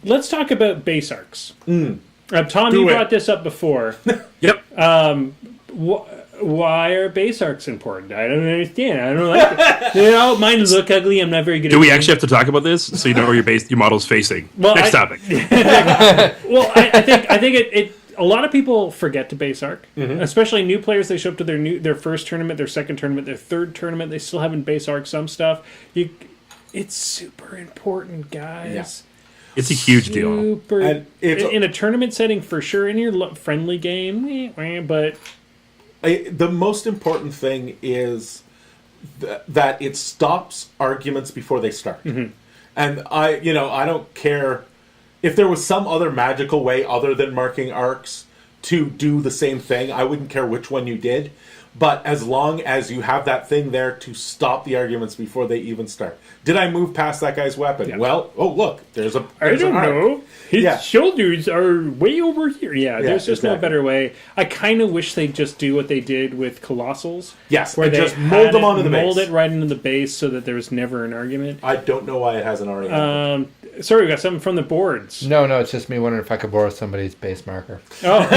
S1: Let's talk about base arcs. Tom, you brought this up before.
S4: Yep.
S1: Why are base arcs important? I don't understand. I don't like it. Mine look ugly. I'm not very good at it.
S4: Do we actually have to talk about this so you know where your model's facing?
S1: Well,
S4: Next topic.
S1: Well, I think it a lot of people forget to base arc, especially new players. They show up to their first tournament, their second tournament, their third tournament. They still haven't base arc some stuff. It's super important, guys.
S2: Yeah.
S4: It's a huge deal.
S2: And
S1: in a tournament setting for sure. In your friendly game, but
S2: the most important thing is that it stops arguments before they start. And I don't care if there was some other magical way other than marking arcs to do the same thing. I wouldn't care which one you did. But as long as you have that thing there to stop the arguments before they even start. Did I move past that guy's weapon? Yeah. Well, look, there's an arc.
S1: I don't know. His shoulders are way over here. Yeah, there's just no better way. I kind of wish they'd just do what they did with Colossals.
S2: Yes,
S1: where
S2: and
S1: they
S2: just mold them onto the base.
S1: Mold it right into the base so that there was never an argument.
S2: I don't know why it hasn't already.
S1: Sorry, we got something from the boards.
S3: No, it's just me wondering if I could borrow somebody's base marker.
S1: Oh,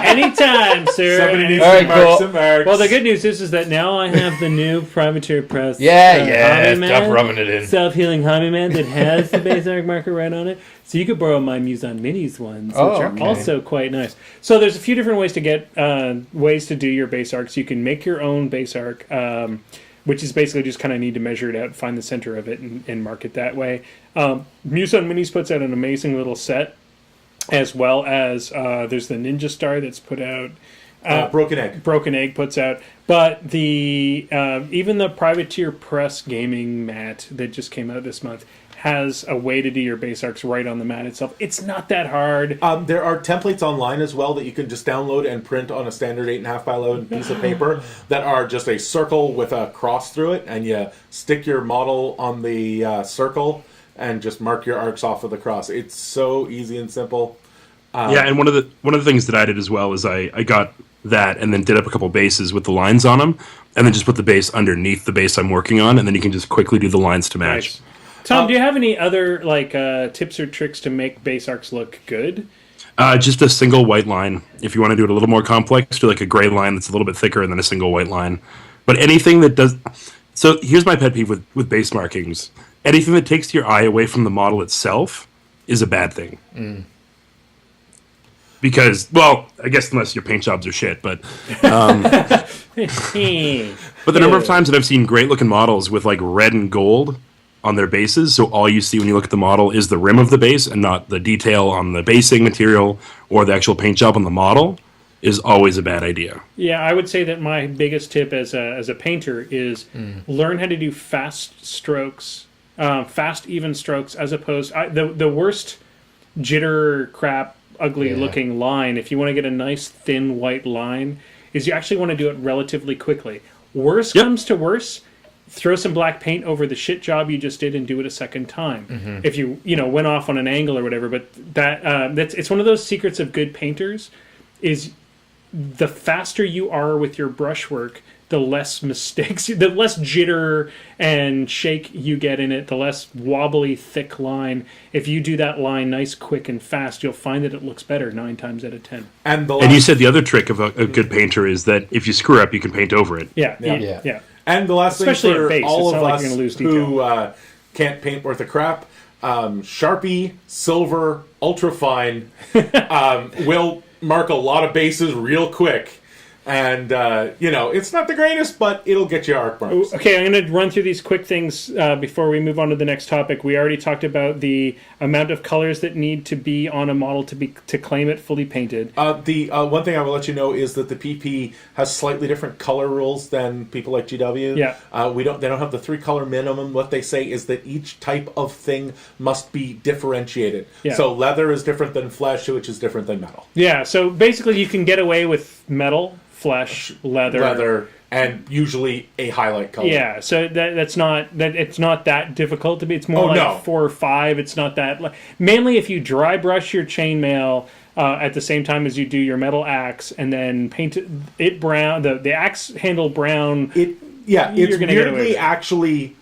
S1: anytime, sir.
S2: Somebody needs to mark some marks.
S1: Well, the good news is that now I have the new Privateer Press.
S3: Stop rubbing it in.
S1: Self-healing hobby man that has the base arc marker right on it. So you could borrow my Muson Minis ones, which are also quite nice. So there's a few different ways to get ways to do your base arcs. You can make your own base arc, which is basically just kind of need to measure it out, find the center of it, and mark it that way. Muson Minis puts out an amazing little set, as well as there's the Ninja Star that's put out.
S2: Broken Egg.
S1: Broken Egg puts out. But the even the Privateer Press gaming mat that just came out this month has a way to do your base arcs right on the mat itself. It's not that hard.
S2: There are templates online as well that you can just download and print on a standard 8.5 by 11 piece of paper that are just a circle with a cross through it, and you stick your model on the circle and just mark your arcs off of the cross. It's so easy and simple.
S4: Yeah, and one of the things that I did as well is I got that and then did up a couple bases with the lines on them, and then just put the base underneath the base I'm working on, and then you can just quickly do the lines to match.
S1: Nice. Tom, do you have any other tips or tricks to make base arcs look good?
S4: Just a single white line. If you want to do it a little more complex, do like a gray line that's a little bit thicker and then a single white line. But anything that does... So here's my pet peeve with base markings. Anything that takes your eye away from the model itself is a bad thing. Because, well, I guess unless your paint jobs are shit, but... But the number of times that I've seen great-looking models with, like, red and gold on their bases, so all you see when you look at the model is the rim of the base and not the detail on the basing material or the actual paint job on the model, is always a bad idea.
S1: Yeah, I would say that my biggest tip as a painter is learn how to do fast strokes, fast, even strokes, as opposed... the worst jitter crap, ugly-looking line, if you want to get a nice, thin, white line, is you actually want to do it relatively quickly. Worst comes to worse, throw some black paint over the shit job you just did and do it a second time. If you went off on an angle or whatever, but it's one of those secrets of good painters is the faster you are with your brushwork, the less mistakes, the less jitter and shake you get in it, the less wobbly, thick line. If you do that line nice, quick, and fast, you'll find that it looks better 9 times out of 10.
S2: And
S4: you said the other trick of a good painter is that if you screw up, you can paint over it.
S1: Yeah.
S2: And the last
S1: Especially
S2: thing for
S1: at base,
S2: all
S1: it's
S2: of
S1: not like
S2: us
S1: you're gonna lose
S2: who can't paint worth a crap, Sharpie, silver, ultrafine will mark a lot of bases real quick. And, it's not the greatest, but it'll get you arc marks.
S1: Okay, I'm going to run through these quick things before we move on to the next topic. We already talked about the amount of colors that need to be on a model to claim it fully painted.
S2: The one thing I will let you know is that the PP has slightly different color rules than people like GW.
S1: Yeah.
S2: They don't have the 3-color minimum. What they say is that each type of thing must be differentiated.
S1: Yeah.
S2: So leather is different than flesh, which is different than metal.
S1: Yeah, so basically you can get away with metal, flesh, leather,
S2: and usually a highlight color.
S1: Yeah, so it's not that difficult to be. It's more 4 or 5. It's not that. Mainly, if you dry brush your chainmail at the same time as you do your metal axe, and then paint it brown, the axe handle brown.
S2: It's weirdly actually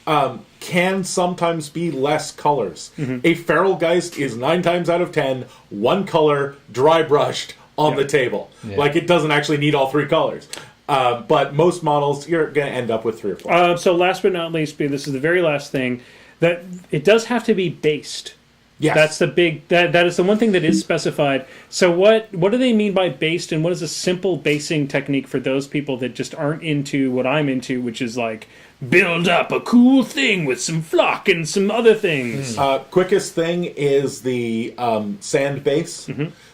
S2: can sometimes be less colors. A feral geist is 9 times out of 10 one color, dry brushed on the table. Like, it doesn't actually need all 3 colors. But most models, you're going to end up with 3 or 4.
S1: So last but not least, this is the very last thing, that it does have to be based.
S2: Yes.
S1: That's the big... That is the one thing that is specified. So what do they mean by based, and what is a simple basing technique for those people that just aren't into what I'm into, which is like, build up a cool thing with some flock and some other things?
S2: Quickest thing is the sand base.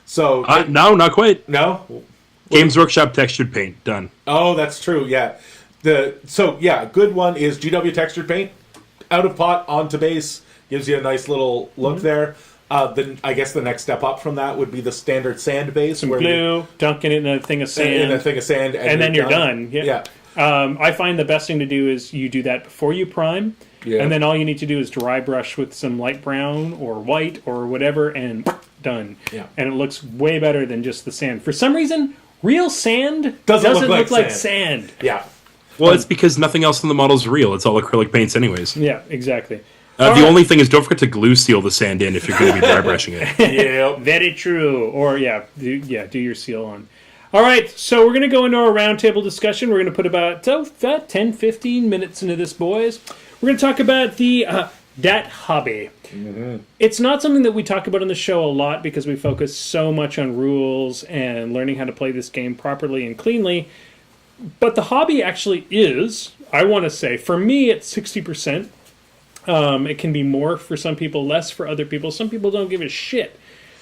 S2: So
S4: no, not quite.
S2: No?
S4: Games Workshop textured paint, done.
S2: Oh, that's true, yeah. A good one is GW textured paint. Out of pot, onto base, gives you a nice little look there. Then I guess the next step up from that would be the standard sand base.
S1: Some glue, dunk it in a thing of sand.
S2: And
S1: then you're done. Yeah. I find the best thing to do is you do that before you prime. Yeah. And then all you need to do is dry brush with some light brown or white or whatever, and done. Yeah. And it looks way better than just the sand. For some reason, real sand doesn't look like sand.
S2: Yeah.
S4: Well, it's because nothing else in the model is real. It's all acrylic paints anyways.
S1: Yeah, exactly.
S4: The only thing is, don't forget to glue seal the sand in if you're going to be dry brushing it.
S1: Yeah, very true. Or, do your seal on. All right, so we're going to go into our roundtable discussion. We're going to put about 10, 15 minutes into this, boys. We're going to talk about the dat hobby. It's not something that we talk about on the show a lot because we focus so much on rules and learning how to play this game properly and cleanly. But the hobby actually is, I want to say, for me, it's 60%. It can be more for some people, less for other people. Some people don't give a shit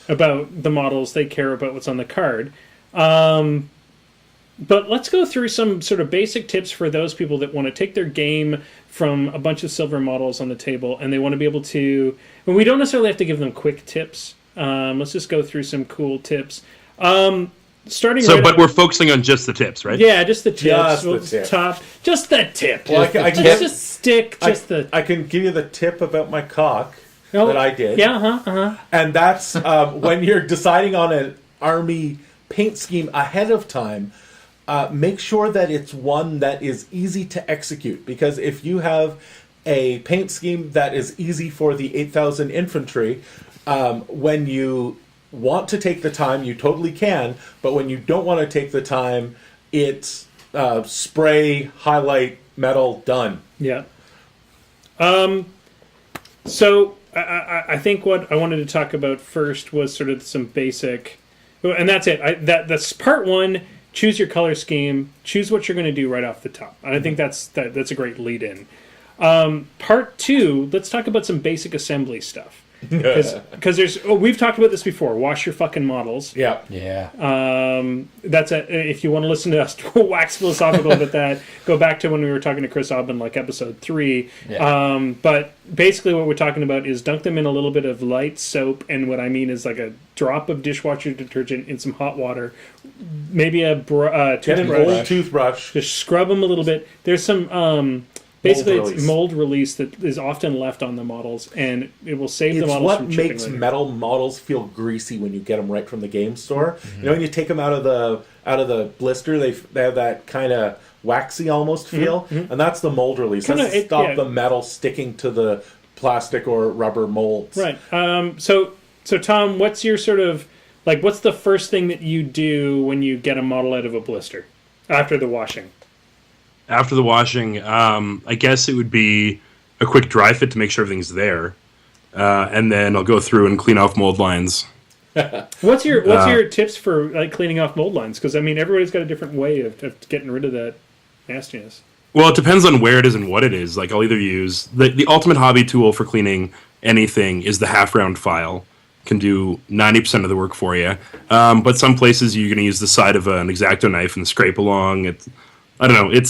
S1: about the models. They care about what's on the card. But let's go through some sort of basic tips for those people that want to take their game from a bunch of silver models on the table, and they want to be able to... Well, we don't necessarily have to give them quick tips. Let's just go through some cool tips. But
S4: we're focusing on just the tips, right?
S1: Yeah, just the tips.
S2: Just the tip.
S1: Well, I can give you the
S2: tip about my cock. that I did.
S1: Yeah,
S2: And that's when you're deciding on an army paint scheme ahead of time, make sure that it's one that is easy to execute. Because if you have a paint scheme that is easy for the 8,000 infantry, when you want to take the time, you totally can. But when you don't want to take the time, it's spray, highlight, metal, done.
S1: Yeah. So I think what I wanted to talk about first was sort of some basic, and that's it. That's part one. Choose your color scheme. Choose what you're going to do right off the top. And I think that's a great lead in. Part two. Let's talk about some basic assembly stuff. Because we've talked about this before. Wash your fucking models.
S2: Yeah.
S3: Yeah.
S1: If you want to listen to us wax philosophical about that, go back to when we were talking to Chris Aubin, like episode 3.
S3: Yeah.
S1: But basically what we're talking about is dunk them in a little bit of light soap, and what I mean is like a drop of dishwasher detergent in some hot water, maybe a
S2: Get an
S1: toothbrush.
S2: old toothbrush.
S1: Just scrub them a little bit. There's some... Basically,
S2: Mold
S1: it's
S2: release.
S1: mold release that is often left on the models, and it will save the
S2: It's
S1: models
S2: what
S1: from chipping
S2: makes
S1: later.
S2: metal models feel greasy when you get them right from the game store. You know, when you take them out of the blister, they have that kind of waxy almost feel, and that's the mold release. That's to stop the metal sticking to the plastic or rubber molds.
S1: Right. So Tom, what's your sort of what's the first thing that you do when you get a model out of a blister after the washing?
S4: After the washing, I guess it would be a quick dry fit to make sure everything's there, and then I'll go through and clean off mold lines.
S1: What's your tips for cleaning off mold lines? Because I mean, everybody's got a different way of getting rid of that nastiness.
S4: Well, it depends on where it is and what it is. Like, I'll either use the ultimate hobby tool for cleaning anything is the half round file. Can do 90% of the work for you. But some places you're going to use the side of an X-Acto knife and scrape along. I don't know.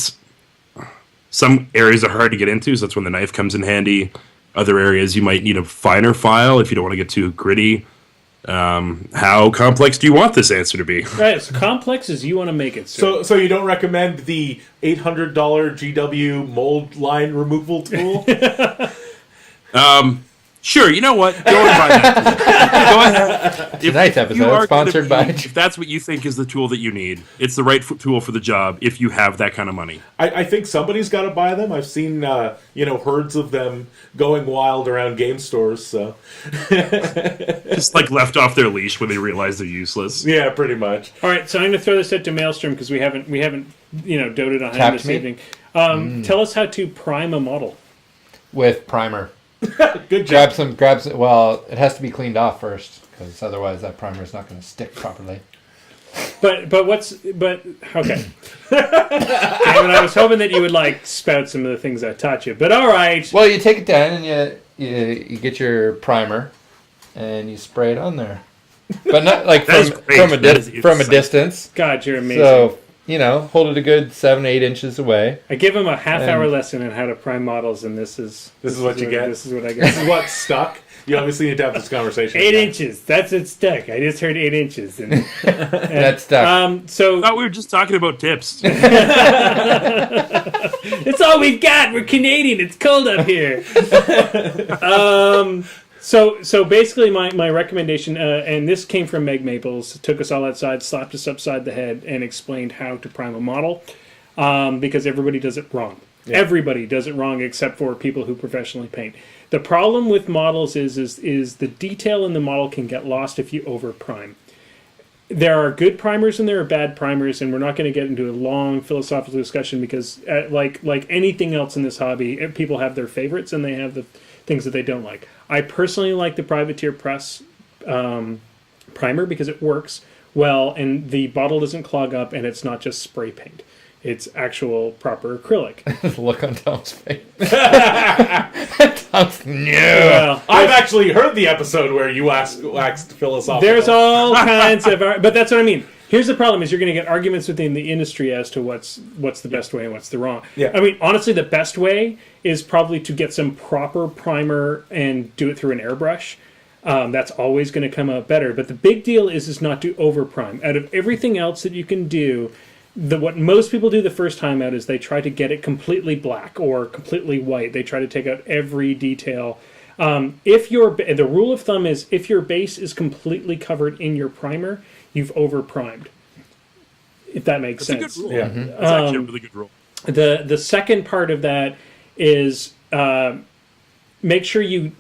S4: Some areas are hard to get into, so that's when the knife comes in handy. Other areas you might need a finer file if you don't want to get too gritty. How complex do you want this answer to be?
S1: Right, as complex as you want to make it. Sir.
S2: So you don't recommend the $800 GW mold line removal tool?
S4: Sure, you know what? Go and buy that. Go ahead.
S3: Tonight's episode sponsored by...
S4: If that's what you think is the tool that you need, it's the right tool for the job if you have that kind of money.
S2: I think somebody's got to buy them. I've seen herds of them going wild around game stores. So
S4: Just left off their leash when they realize they're useless.
S2: yeah, pretty much.
S1: All right, so I'm going to throw this out to Maelstrom because we haven't doted on him
S3: Tapped
S1: this
S3: me?
S1: evening. Tell us how to prime a model.
S3: With primer.
S2: Good job.
S3: Grab some. Well, it has to be cleaned off first, because otherwise that primer is not going to stick properly.
S1: But okay. Damn it, I was hoping that you would spout some of the things I taught you. But all right.
S3: Well, you take it down and you get your primer and you spray it on there, but not from a distance.
S1: God, you're amazing.
S3: So hold it a good 7-8 inches away.
S1: I give him a half-hour lesson on how to prime models, and this is
S2: what you get.
S1: This is what I
S2: This
S1: get.
S2: is what's stuck. You obviously need to have this conversation.
S1: 8
S2: again.
S1: inches. That's it stuck. I just heard 8 inches. And,
S3: That's stuck.
S1: so
S4: I thought we were just talking about tips.
S1: it's all we've got. We're Canadian. It's cold up here. So basically, my recommendation, and this came from Meg Maples, took us all outside, slapped us upside the head, and explained how to prime a model, because everybody does it wrong. Yeah. Everybody does it wrong except for people who professionally paint. The problem with models is the detail in the model can get lost if you over prime. There are good primers and there are bad primers, and we're not going to get into a long philosophical discussion because, like anything else in this hobby, people have their favorites and they have the things that they don't like. I personally like the Privateer Press primer because it works well and the bottle doesn't clog up and it's not just spray paint. It's actual proper acrylic.
S3: Look on Tom's face. Tom's, no.
S1: Well,
S2: I've actually heard the episode where you waxed philosophical.
S1: there's all kinds of... But that's what I mean. Here's the problem: is you're going to get arguments within the industry as to what's the best way and what's the wrong.
S2: Yeah.
S1: I mean, honestly, the best way is probably to get some proper primer and do it through an airbrush. That's always going to come out better. But the big deal is not to over prime. Out of everything else that you can do, what most people do the first time out is they try to get it completely black or completely white. They try to take out every detail. The rule of thumb is if your base is completely covered in your primer, you've over-primed. If that makes
S4: That's
S1: sense.
S4: a good rule.
S2: Yeah.
S4: That's actually a really good rule.
S1: The second part of that is make sure you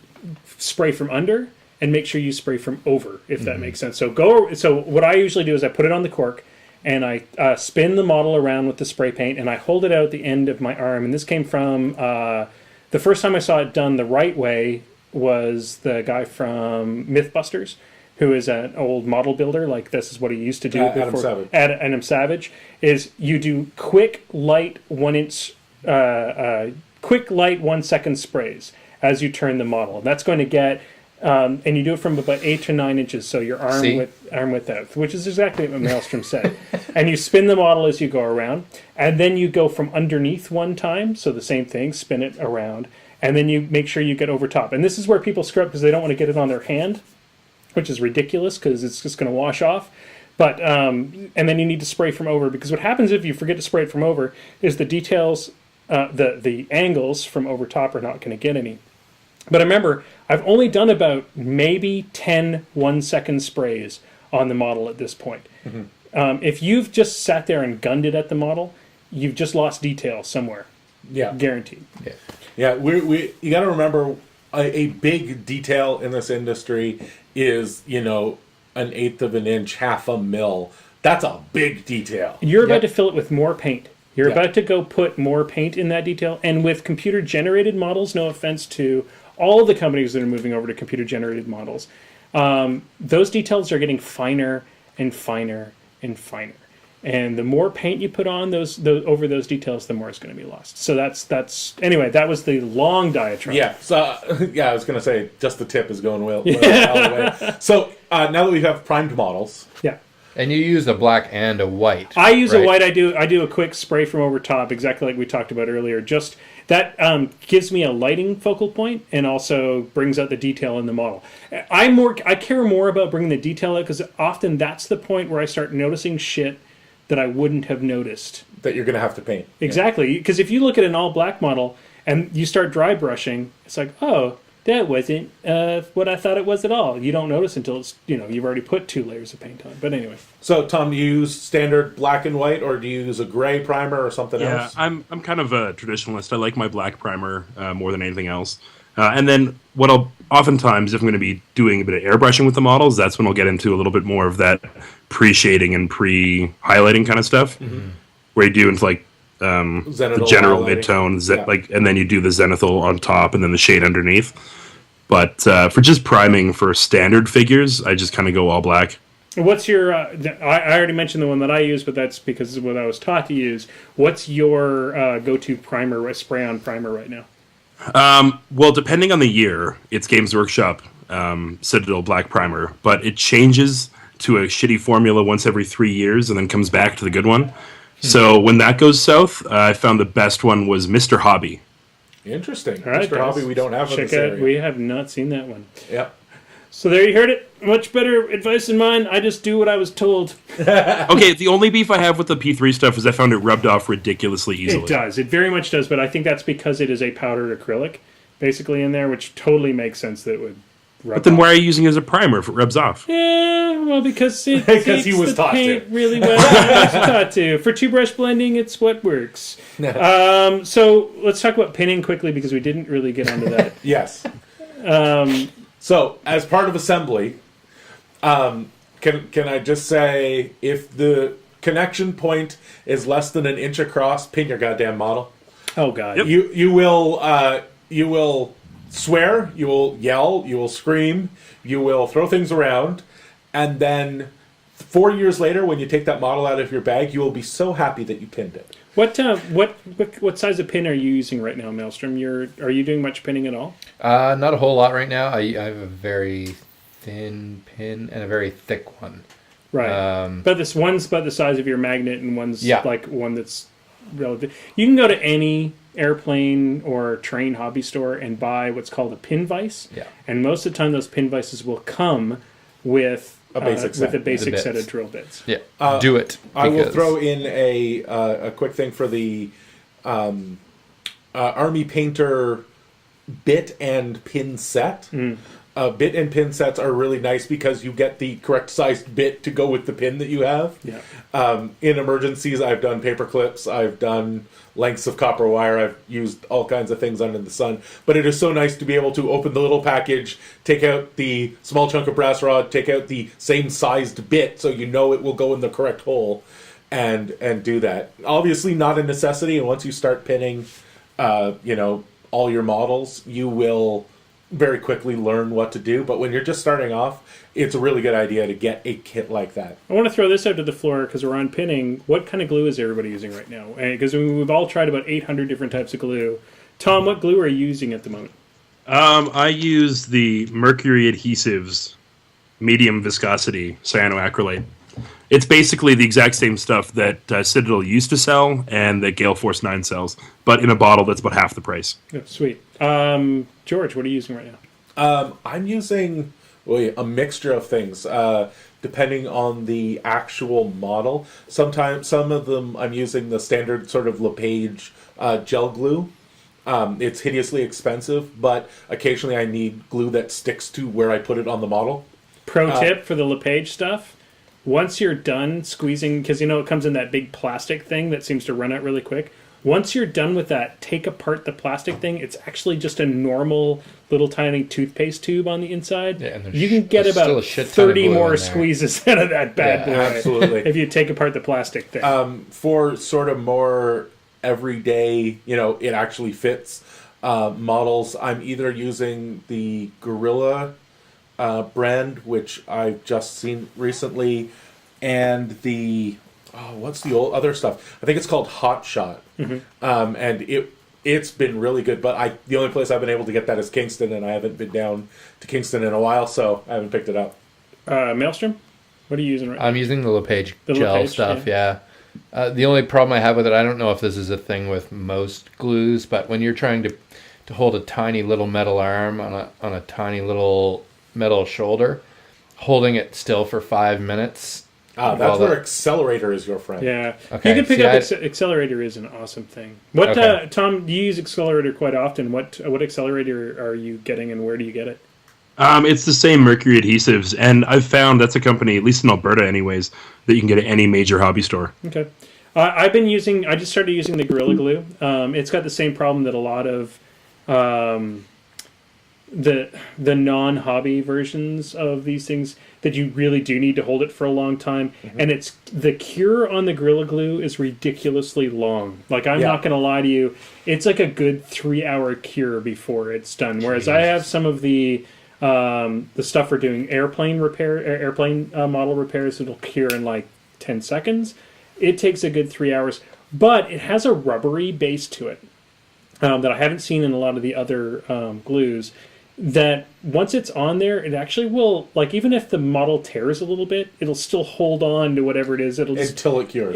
S1: spray from under and make sure you spray from over, if that makes sense. So what I usually do is I put it on the cork and I spin the model around with the spray paint and I hold it out at the end of my arm. And this came from the first time I saw it done the right way was the guy from Mythbusters, who is an old model builder. Like, this is what he used to do before.
S2: Adam Savage.
S1: Adam Savage is you do quick, light 1 inch, quick, light 1 second sprays as you turn the model. And that's going to get, and you do it from about 8 to 9 inches, so your arm width out, which is exactly what Maelstrom said. And you spin the model as you go around, and then you go from underneath one time, so the same thing, spin it around, and then you make sure you get over top. And this is where people screw up because they don't want to get it on their hand, which is ridiculous because it's just going to wash off. But and then you need to spray from over, because what happens if you forget to spray it from over is the details, the angles from over top are not going to get any. But remember, I've only done about maybe 10 1-second sprays on the model at this point. If you've just sat there and gunned it at the model, you've just lost detail somewhere.
S2: Yeah.
S1: Guaranteed.
S2: Yeah, you got to remember a big detail in this industry is, an 1/8 of an inch, half a mil. That's a big detail.
S1: You're about to fill it with more paint. You're
S2: Yeah.
S1: about to go put more paint in that detail. And with computer-generated models, no offense to all the companies that are moving over to computer-generated models, those details are getting finer and finer and finer. And the more paint you put on those over those details, the more it's going to be lost. So that's anyway. That was the long diatribe.
S2: Yeah. So I was going to say just the tip is going well the way. So now that we have primed models,
S1: Yeah.
S3: And you use a black and a white.
S1: I use
S3: right?
S1: a white. I do a quick spray from over top, exactly like we talked about earlier. Just that gives me a lighting focal point and also brings out the detail in the model. I care more about bringing the detail out because often that's the point where I start noticing shit that I wouldn't have noticed.
S2: that you're going to have to paint.
S1: Exactly, because if you look at an all black model and you start dry brushing, it's like, oh, that wasn't what I thought it was at all. You don't notice until it's you've already put 2 layers of paint on. But anyway.
S2: So Tom, do you use standard black and white, or do you use a gray primer or something else?
S4: I'm kind of a traditionalist. I like my black primer more than anything else. And then what I'll oftentimes, if I'm going to be doing a bit of airbrushing with the models, that's when I'll get into a little bit more of that pre-shading and pre-highlighting kind of stuff, where you do into like the general mid-tone, and then you do the zenithal on top and then the shade underneath. But for just priming for standard figures, I just kind of go all black.
S1: What's your? I already mentioned the one that I use, but that's because of what I was taught to use. What's your go-to primer, spray-on primer right now?
S4: Well, depending on the year, it's Games Workshop Citadel Black Primer, but it changes to a shitty formula once every 3 years and then comes back to the good one. So when that goes south, I found the best one was Mr. Hobby.
S2: Interesting.
S1: All right,
S2: Mr. Hobby, we don't have in this area.
S1: We have not seen that one.
S2: Yeah.
S1: So there you heard it. Much better advice than mine. I just do what I was told.
S4: Okay, the only beef I have with the P3 stuff is I found it rubbed off ridiculously easily.
S1: It does. It very much does, but I think that's because it is a powdered acrylic basically in there, which totally makes sense that it would rub
S4: But then
S1: off.
S4: why are you using it as a primer if it rubs off?
S1: Yeah, well, because it
S2: Because he
S1: takes
S2: was
S1: the
S2: taught
S1: paint
S2: to.
S1: really well. I was taught to. For 2-brush blending, it's what works. So let's talk about pinning quickly because we didn't really get onto that.
S2: Yes. So, as part of assembly, can I just say, if the connection point is less than an inch across, pin your goddamn model.
S1: Oh God.
S4: Yep.
S2: You will swear, you will yell, you will scream, you will throw things around, and then 4 years later, when you take that model out of your bag, you will be so happy that you pinned it.
S1: What size of pin are you using right now, Maelstrom? Are you doing much pinning at all?
S3: Not a whole lot right now. I have a very thin pin and a very thick one.
S1: Right. But this one's about the size of your magnet, and one's
S3: Yeah.
S1: like one that's relative. You can go to any airplane or train hobby store and buy what's called a pin vise.
S3: Yeah.
S1: And most of the time, those pin vices will come with
S2: A basic set.
S1: with a basic
S3: The
S1: set
S3: bits.
S1: of drill bits.
S3: Yeah, do it.
S2: I will
S3: because-
S2: throw in a quick thing for the Army Painter bit and pin set. Bit and pin sets are really nice because you get the correct sized bit to go with the pin that you have.
S1: Yeah.
S2: In emergencies, I've done paper clips, I've done lengths of copper wire, I've used all kinds of things under the sun. But it is so nice to be able to open the little package, take out the small chunk of brass rod, take out the same sized bit so you know it will go in the correct hole, and do that. Obviously not a necessity, and once you start pinning, all your models, you will very quickly learn what to do. But when you're just starting off, it's a really good idea to get a kit like that.
S1: I want to throw this out to the floor because we're on pinning. What kind of glue is everybody using right now? Because we've all tried about 800 different types of glue. Tom, what glue are you using at the moment?
S4: I use the Mercury Adhesives medium viscosity cyanoacrylate. It's basically the exact same stuff that Citadel used to sell and that Gale Force 9 sells, but in a bottle that's about half the price.
S1: Oh, sweet. George, what are you using right now?
S2: I'm using a mixture of things, depending on the actual model. Sometimes some of them I'm using the standard sort of LePage gel glue. It's hideously expensive, but occasionally I need glue that sticks to where I put it on the model.
S1: Pro tip for the LePage stuff. Once you're done squeezing, because it comes in that big plastic thing that seems to run out really quick. Once you're done with that, take apart the plastic thing. It's actually just a normal little tiny toothpaste tube on the inside.
S3: Yeah, and
S1: you can get about 30 more squeezes out of that bad boy.
S2: Absolutely.
S1: If you take apart the plastic thing.
S2: For sort of more everyday, it actually fits models, I'm either using the Gorilla brand, which I've just seen recently, and the what's the old other stuff? I think it's called Hot Shot, and it's been really good. But the only place I've been able to get that is Kingston, and I haven't been down to Kingston in a while, so I haven't picked it up.
S1: Maelstrom, what are you using right now?
S3: I'm using the LePage gel stuff. Yeah. The only problem I have with it, I don't know if this is a thing with most glues, but when you're trying to hold a tiny little metal arm on a tiny little metal shoulder, holding it still for 5 minutes.
S2: That's where Accelerator is your friend.
S1: Yeah.
S3: Okay.
S1: You can pick up Accelerator is an awesome thing. What Tom, you use Accelerator quite often. What Accelerator are you getting and where do you get it?
S4: It's the same Mercury Adhesives, and I've found that's a company, at least in Alberta anyways, that you can get at any major hobby store.
S1: Okay. I just started using the Gorilla Glue. It's got the same problem that a lot of the non-hobby versions of these things, that you really do need to hold it for a long time. And it's the cure on the Gorilla Glue is ridiculously long. Like, I'm not going to lie to you, it's like a good 3-hour cure before it's done. Whereas I have some of the stuff for doing airplane model repairs, it'll cure in like 10 seconds. It takes a good 3 hours, but it has a rubbery base to it that I haven't seen in a lot of the other glues, that once it's on there, it actually will, like, even if the model tears a little bit, it'll still hold on to whatever it is.
S2: Until it cures.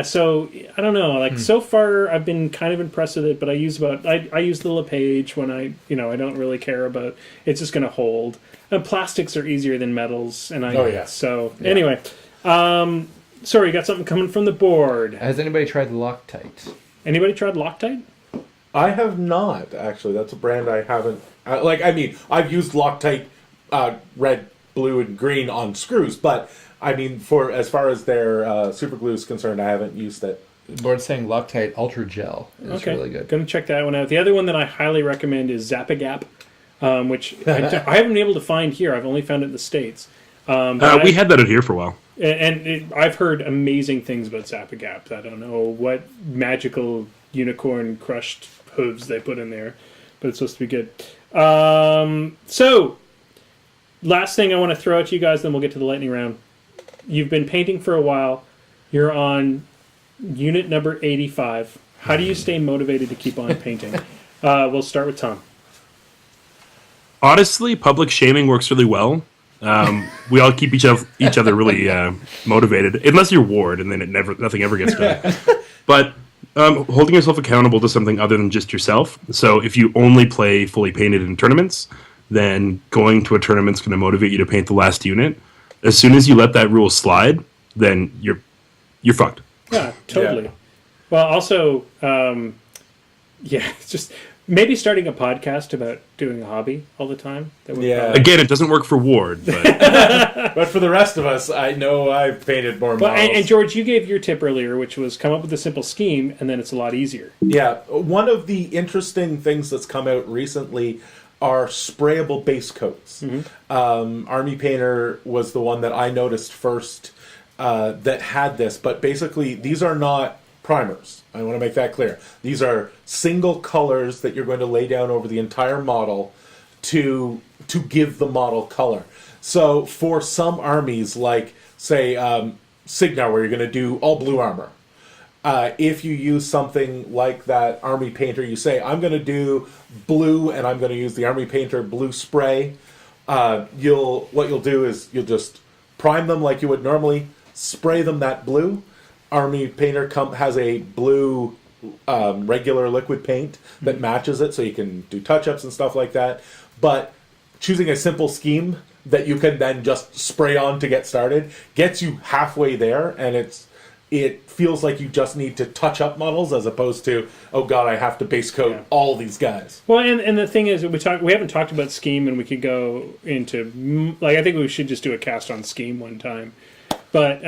S1: So I don't know. Like, so far I've been kind of impressed with it, but I use the LePage when I don't really care about, it's just going to hold. Plastics are easier than metals, and anyway, sorry, you got something coming from the board.
S3: Has anybody tried Loctite?
S1: Anybody tried Loctite?
S2: I have not, actually. That's a brand I haven't... I've used Loctite red, blue, and green on screws, but, for as far as their super glue is concerned, I haven't used it.
S3: The board's saying Loctite Ultra Gel is really good.
S1: Going to check that one out. The other one that I highly recommend is Zap-A-Gap, which I haven't been able to find here. I've only found it in the States.
S4: We had that out here for a while.
S1: And I've heard amazing things about Zap-A-Gap. I don't know what magical unicorn crushed hooves they put in there, but it's supposed to be good. So, last thing I want to throw at you guys, then we'll get to the lightning round. You've been painting for a while. You're on unit number 85. How do you stay motivated to keep on painting? We'll start with Tom.
S4: Honestly, public shaming works really well. We all keep each other really motivated, unless you're Ward, and then nothing ever gets done. But holding yourself accountable to something other than just yourself. So if you only play fully painted in tournaments, then going to a tournament's going to motivate you to paint the last unit. As soon as you let that rule slide, then you're fucked.
S1: Yeah, totally. Yeah. Well, also, it's just Maybe starting a podcast about doing a hobby all the time. That would
S2: Yeah.
S4: Again, it doesn't work for Ward, but
S2: But for the rest of us, I know I've painted more models.
S1: And George, you gave your tip earlier, which was come up with a simple scheme, and then it's a lot easier.
S2: Yeah, one of the interesting things that's come out recently are sprayable base coats. Army Painter was the one that I noticed first that had this, but basically these are not primers. I want to make that clear. These are single colors that you're going to lay down over the entire model to give the model color. So for some armies, like say Signar, where you're going to do all blue armor, if you use something like that Army Painter, you say, I'm going to do blue and I'm going to use the Army Painter blue spray. What you'll do is you'll just prime them like you would normally, spray them that blue. Army Painter has a blue regular liquid paint that matches it, so you can do touch-ups and stuff like that. But choosing a simple scheme that you can then just spray on to get started gets you halfway there, and it feels like you just need to touch up models as opposed to, oh god, I have to base coat all these guys.
S1: Well, and the thing is, we haven't talked about scheme, and we could go into, like, I think we should just do a cast on scheme one time. But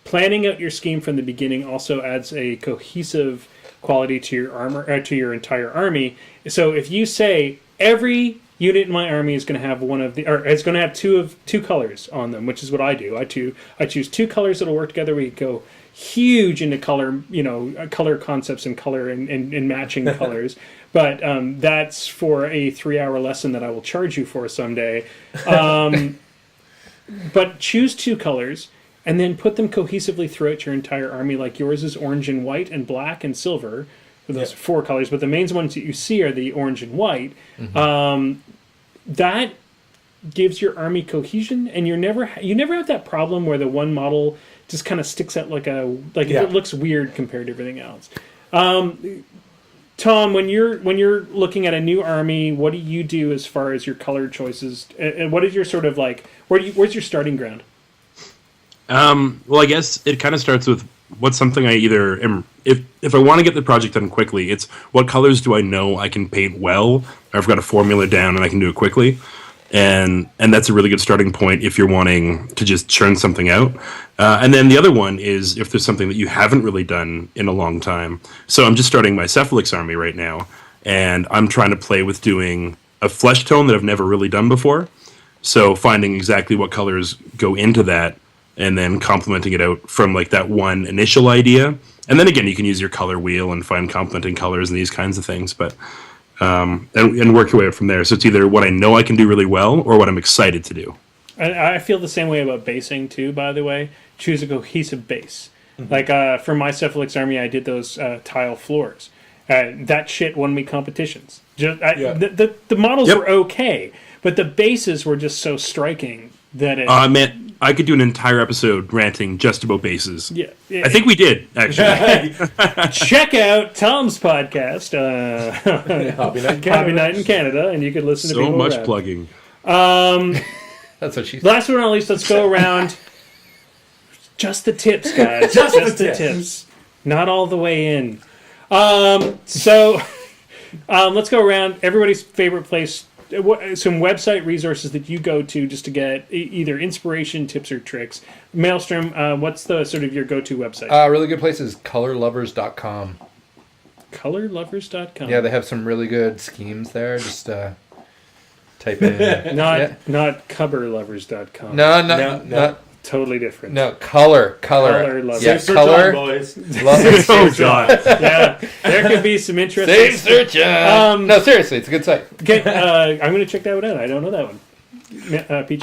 S1: planning out your scheme from the beginning also adds a cohesive quality to your armor, to your entire army. So if you say every unit in my army is going to have it's going to have two colors on them, which is what I do. I choose two colors that'll work together. We go huge into color, color concepts and color and matching colors. But that's for a 3-hour lesson that I will charge you for someday. But choose two colors and then put them cohesively throughout your entire army. Like yours is orange and white and black and silver. Those 4 colors, but the main ones that you see are the orange and white. That gives your army cohesion, and you never have that problem where the one model just kind of sticks out it looks weird compared to everything else. Tom, when you're looking at a new army, what do you do as far as your color choices? And what is your sort of like? Where's your starting ground?
S4: Well, I guess it kind of starts with what's something I either am. If I want to get the project done quickly, it's what colors do I know I can paint well, or I've got a formula down and I can do it quickly, and that's a really good starting point if you're wanting to just churn something out. And then the other one is if there's something that you haven't really done in a long time. So I'm just starting my Cephalix army right now, and I'm trying to play with doing a flesh tone that I've never really done before. So finding exactly what colors go into that, and then complementing it out from like that one initial idea. And then again, you can use your color wheel and find complementing colors and these kinds of things, but and work your way up from there. So it's either what I know I can do really well or what I'm excited to do.
S1: I feel the same way about basing too, by the way. Choose a cohesive base. Like for my Cephalix army, I did those tile floors. That shit won me competitions. The models were okay, but the bases were just so striking that it...
S4: man, I could do an entire episode ranting just about bases.
S1: Yeah.
S4: I think we did, actually.
S1: Check out Tom's podcast,
S2: Hobby
S1: Night in Canada, and you could listen to people
S4: so much
S1: rap.
S4: plugging.
S3: That's what she said.
S1: Last but not least, let's go around. Just the tips, guys. Just the tips. Not all the way in. So let's go around. Everybody's favorite place. Some website resources that you go to just to get either inspiration, tips, or tricks. Maelstrom, what's the sort of your go-to website?
S3: Really good place is colorlovers.com.
S1: Colorlovers.com.
S3: Yeah, they have some really good schemes there. Just type in.
S1: Not cubberlovers.com.
S3: No.
S1: Totally different.
S3: No, color.
S1: Color lovers.
S3: Yeah,
S2: Safe search
S3: color.
S2: on, boys.
S4: Oh, God.
S1: Yeah, there could be some interesting.
S3: Safe search on. No, seriously, it's a good site.
S1: Okay, I'm going to check that one out. I don't know that one. Peachy?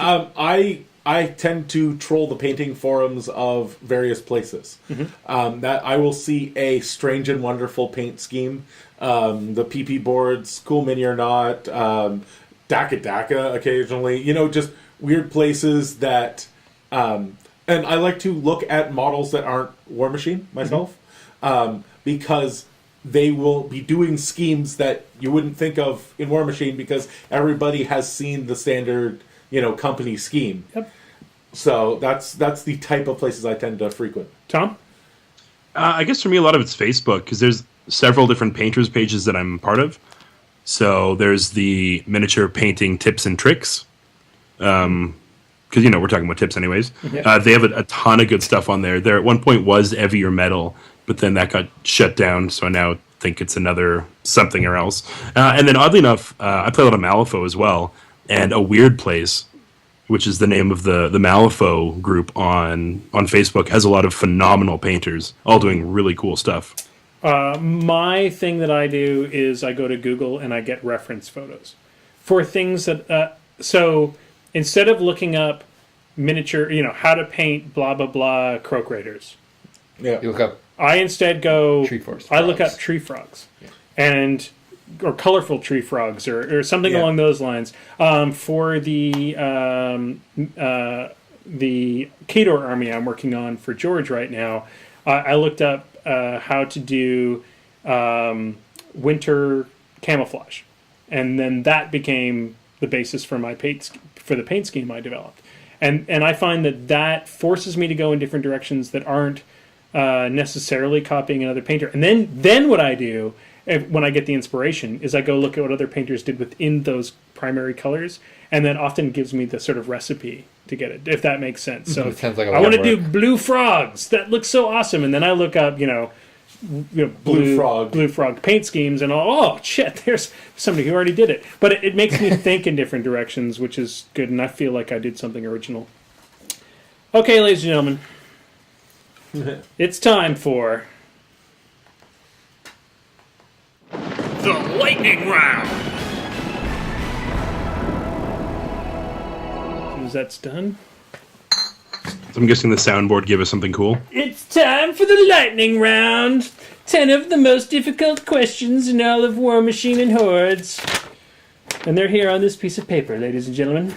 S2: I tend to troll the painting forums of various places. That I will see a strange and wonderful paint scheme, the PP boards, Cool Mini or Not, Daka occasionally. Just weird places that. And I like to look at models that aren't Warmachine myself, because they will be doing schemes that you wouldn't think of in Warmachine because everybody has seen the standard, company scheme.
S1: Yep.
S2: So that's the type of places I tend to frequent.
S1: Tom?
S4: I guess for me, a lot of it's Facebook, because there's several different painters pages that I'm part of. So there's the miniature painting tips and tricks. Because, we're talking about tips anyways.
S1: Yeah.
S4: They have a ton of good stuff on there. There at one point was heavier metal, but then that got shut down. So I now think it's another something or else. And then oddly enough, I play a lot of Malifaux as well. And A Weird Place, which is the name of the Malifaux group on Facebook, has a lot of phenomenal painters, all doing really cool stuff.
S1: My thing that I do is I go to Google and I get reference photos for things that... so instead of looking up miniature, how to paint blah, blah, blah croak raiders.
S2: Yeah.
S3: You look up
S1: I instead go...
S3: tree forest
S1: I look
S3: frogs.
S1: up tree frogs. Yeah. Or colorful tree frogs or something along those lines. For the Kador army I'm working on for George right now, I looked up how to do winter camouflage, and then that became the basis for my paint scheme I developed. And I find that forces me to go in different directions that aren't necessarily copying another painter. And then what I do when I get the inspiration is I go look at what other painters did within those primary colors, and that often gives me the sort of recipe to get it, if that makes sense. So
S3: It sounds like a
S1: I
S3: lot
S1: want
S3: of
S1: to
S3: work.
S1: do blue frogs. That looks so awesome. And then I look up, blue frog paint schemes, and oh shit, there's somebody who already did it. But it makes me think in different directions, which is good, and I feel like I did something original. Okay, ladies and gentlemen, it's time for the lightning round. As soon as that's done,
S4: So I'm guessing the soundboard gave us something cool.
S1: it's time for the lightning round. 10 of the most difficult questions in all of War Machine and Hordes. And they're here on this piece of paper, ladies and gentlemen.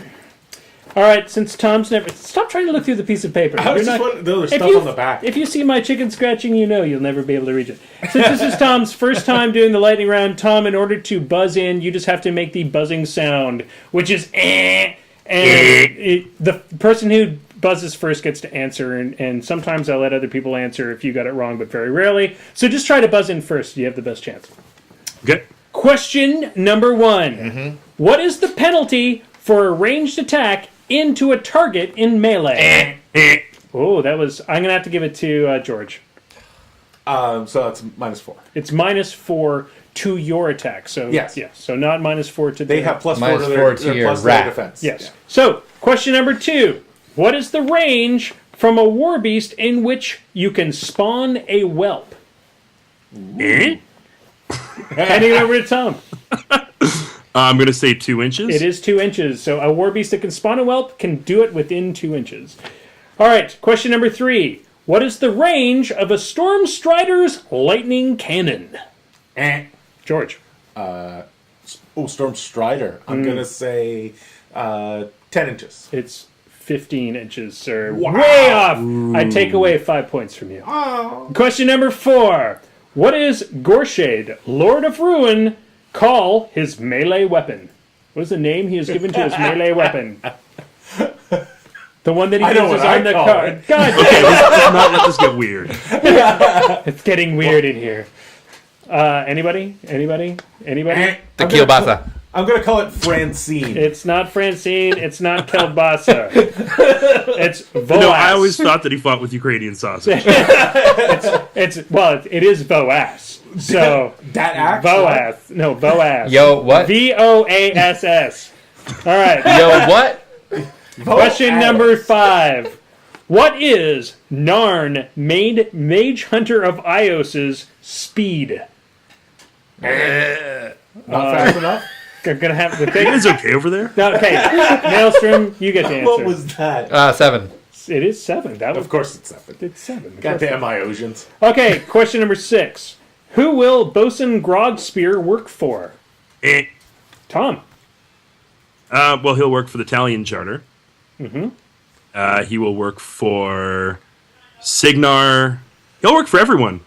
S1: All right, since Tom's never... Stop trying to look through the piece of paper.
S2: I was just wondering, there's stuff on the back.
S1: If you see my chicken scratching, you'll never be able to reach it. Since this is Tom's first time doing the lightning round, Tom, in order to buzz in, you just have to make the buzzing sound, which is eh. And the person who buzzes first gets to answer, and sometimes I'll let other people answer if you got it wrong, but very rarely. So just try to buzz in first. You have the best chance.
S4: Okay.
S1: Question number 1. What is the penalty for a ranged attack into a target in melee? Oh, that was... I'm going to have to give it to George.
S2: So that's -4.
S1: It's -4 to your attack. So
S2: Yes.
S1: Yeah, so not -4 to...
S2: They have +4 to
S3: -4
S2: their,
S3: to
S2: their
S3: your
S2: plus their
S3: rat.
S2: defense.
S1: Yes.
S2: Yeah.
S1: So, question number 2. What is the range from a war beast in which you can spawn a whelp? Handing it over to Tom.
S4: I'm going to say 2 inches.
S1: It is 2 inches. So a war beast that can spawn a whelp can do it within 2 inches. All right, question number 3. What is the range of a Storm Strider's lightning cannon? George.
S2: Storm Strider. I'm going to say 10 inches.
S1: It's 15 inches, sir. Wow. Way off! I take away 5 points from you.
S2: Oh.
S1: Question number 4. What is Gorshade, Lord of Ruin, call his melee weapon? What is the name he has given to his melee weapon? The one that he
S2: I know
S1: uses
S2: what I
S1: on the
S2: call
S1: card.
S2: it.
S1: God
S4: Okay,
S1: damn
S4: let's not let this get weird.
S1: it's getting weird in here. Anybody? Anybody?
S3: The
S2: I'm gonna
S3: kielbasa.
S2: I'm going to call it Francine.
S1: It's not Francine. It's not Kelbasa. It's Voas.
S4: No, I always thought that he fought with Ukrainian sausage.
S1: it is Voas. So
S2: that axe?
S1: Voas. No, Voas.
S3: Yo, what?
S1: Voass. All right.
S3: Yo, what?
S1: Question number 5. What is Narn, Mage Hunter of Ios's speed?
S2: Not fast enough?
S1: I'm gonna have the
S4: You
S1: thing.
S4: guys okay over there?
S1: Okay, Maelstrom, you get to answer.
S2: What was that?
S3: 7.
S1: It is 7. That was
S2: Of course it's 7.
S1: it's 7.
S2: Goddamn Iosians.
S1: Okay, question number 6. Who will Bosun Grogspear work for?
S4: Eh.
S1: Tom.
S4: Well, he'll work for the Italian Charter. Mm-hmm. He will work for Signar. He'll work for everyone.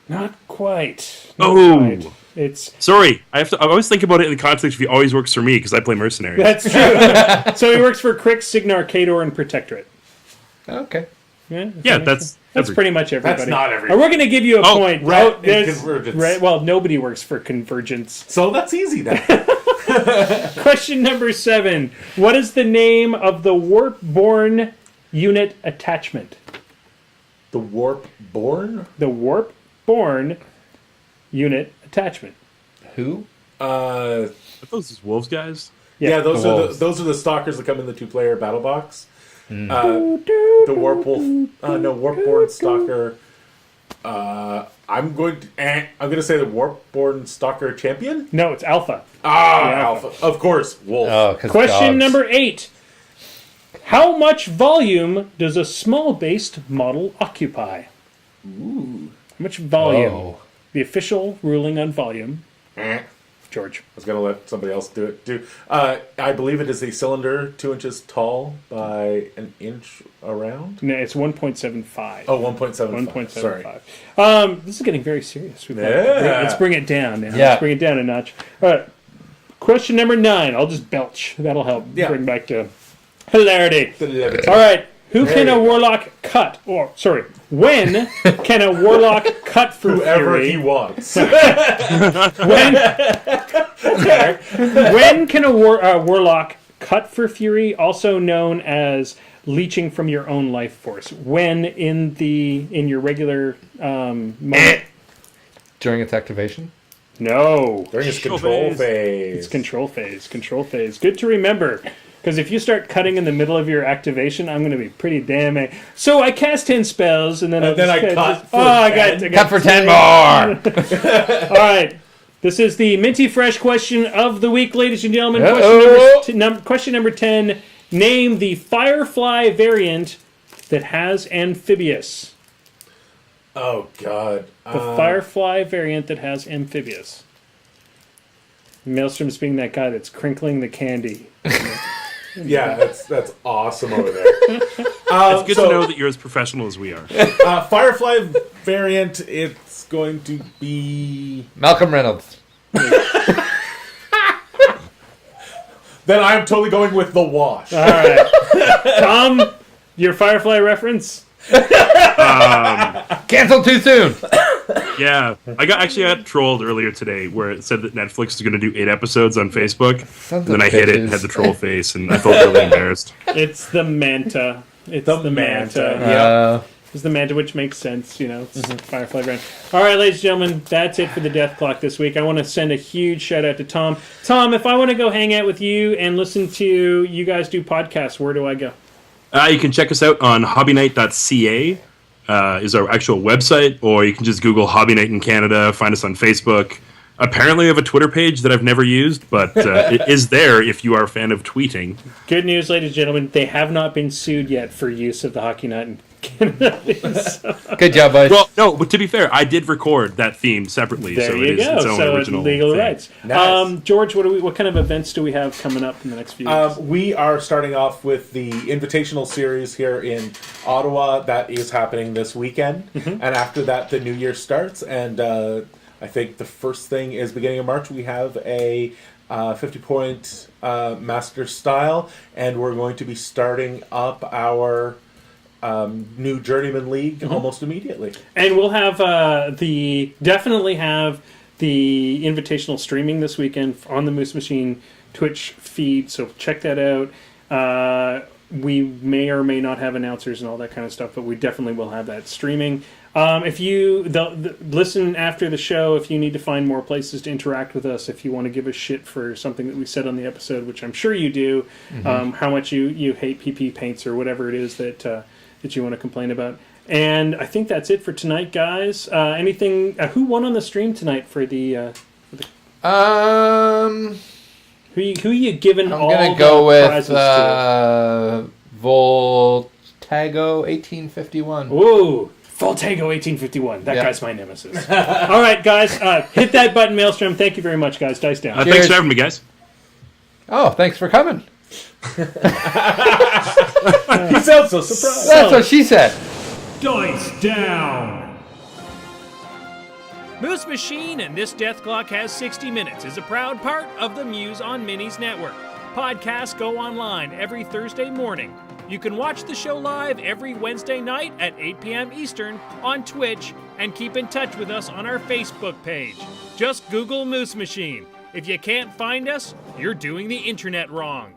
S1: Not quite.
S4: Oh.
S1: It's
S4: Sorry, I always think about it in the context of he always works for me because I play mercenaries.
S1: that's true. So he works for Krix, Signar, Kador, and Protectorate.
S3: Okay.
S4: Yeah, that's
S1: pretty much everybody.
S2: That's not everybody.
S1: We're going to give you a point.
S2: Convergence.
S1: Right, well, nobody works for Convergence.
S2: So that's easy then.
S1: Question number 7. What is the name of the warp-borne unit attachment?
S2: The warp-borne?
S1: The warp-borne unit attachment.
S3: Who?
S4: Are those wolves guys?
S2: Yeah, those are
S3: wolves.
S2: those are the stalkers that come in the 2-player battle box. The warp wolf, warp-borne stalker. I'm going to say the warp-borne stalker champion.
S1: No, it's Alpha.
S2: Alpha. Of course, wolf.
S3: Oh, 'cause
S1: Question
S3: dogs.
S1: number 8. How much volume does a small-based model occupy?
S2: Ooh.
S1: How much volume?
S3: Oh.
S1: The official ruling on volume.
S2: I
S1: George.
S2: was going to let somebody else do it. I believe it is a cylinder 2 inches tall by an inch around.
S1: No, it's 1.75.
S2: Oh, 1.75.
S1: 1.75.
S2: Sorry.
S1: This is getting very serious.
S2: Yeah.
S1: Let's bring it down now.
S3: Yeah.
S1: Let's bring it down a notch. All right. Question number 9. I'll just belch. That'll help bring back to hilarity. All right. Who can a warlock cut? Or, sorry, when can a warlock cut for
S2: Whoever
S1: fury?
S2: he wants.
S1: When can a warlock cut for fury, also known as leeching from your own life force? When in your regular moment?
S3: During its activation?
S1: No.
S2: During his control phase.
S1: It's control phase. Control phase. Good to remember. Because if you start cutting in the middle of your activation, I'm going to be pretty damn angry. So I cast 10 spells, and then I cut for 10.
S3: Cut for 10 more!
S1: All right. This is the Minty Fresh question of the week, ladies and gentlemen. Question number 10. Name the Firefly variant that has amphibious.
S2: Oh, God.
S1: The Firefly variant that has amphibious. Maelstrom's being that guy that's crinkling the candy.
S2: Yeah, that's awesome over there.
S4: It's good to know that you're as professional as we are.
S2: Firefly variant, it's going to be...
S3: Malcolm Reynolds.
S2: Then I'm totally going with the Wash.
S1: All right. Tom, your Firefly reference?
S3: Cancelled too soon!
S4: Yeah, I got trolled earlier today where it said that Netflix is going to do 8 episodes on Facebook, and then I hit it and had the troll face, and I felt really embarrassed.
S1: It's the Manta. It's the Manta.
S2: Yeah.
S1: It's the Manta, which makes sense, It's Firefly brand. All right, ladies and gentlemen, that's it for the Death Clock this week. I want to send a huge shout out to Tom. Tom, if I want to go hang out with you and listen to you guys do podcasts, where do I go?
S4: You can check us out on hobbynight.ca. Is our actual website, or you can just Google Hobby Night in Canada, find us on Facebook. Apparently we have a Twitter page that I've never used, but it is there if you are a fan of tweeting.
S1: Good news, ladies and gentlemen, they have not been sued yet for use of the Hockey Night in Canada.
S3: Good job, boys.
S4: Well, no, but to be fair, I did record that theme separately,
S1: There
S4: so
S1: you
S4: it is
S1: go.
S4: its own
S1: So
S4: original
S1: legal
S4: thing.
S1: rights.
S2: Nice.
S1: George, what kind of events do we have coming up in the next few weeks?
S2: We are starting off with the Invitational Series here in Ottawa. That is happening this weekend. And after that, the New Year starts. And I think the first thing is beginning of March, we have a 50-point Master Style. And we're going to be starting up our new Journeyman League almost immediately.
S1: And we'll have definitely have the invitational streaming this weekend on the Moosemachine Twitch feed, so check that out. We may or may not have announcers and all that kind of stuff, but we definitely will have that streaming. If you listen after the show, if you need to find more places to interact with us, if you want to give us shit for something that we said on the episode, which I'm sure you do, how much you hate PP paints or whatever it is that you want to complain about. And I think that's it for tonight, guys. Anything? Who won on the stream tonight for the? Who you giving
S3: I'm
S1: all
S3: gonna
S1: the
S3: go with
S1: prizes to?
S3: Voltago 1851.
S1: Ooh, Voltago 1851. That guy's my nemesis. All right, guys, hit that button, Maelstrom. Thank you very much, guys. Dice down.
S4: Thanks for having me, guys.
S3: Oh, thanks for coming.
S2: He sounds so surprised.
S3: That's what she said.
S1: Dice down. Moosemachine and This Death Clock Has 60 Minutes is a proud part of the Muse on Minis network. Podcasts go online every Thursday morning. You can watch the show live every Wednesday night at 8 p.m. Eastern on Twitch and keep in touch with us on our Facebook page. Just Google Moosemachine. If you can't find us, you're doing the internet wrong.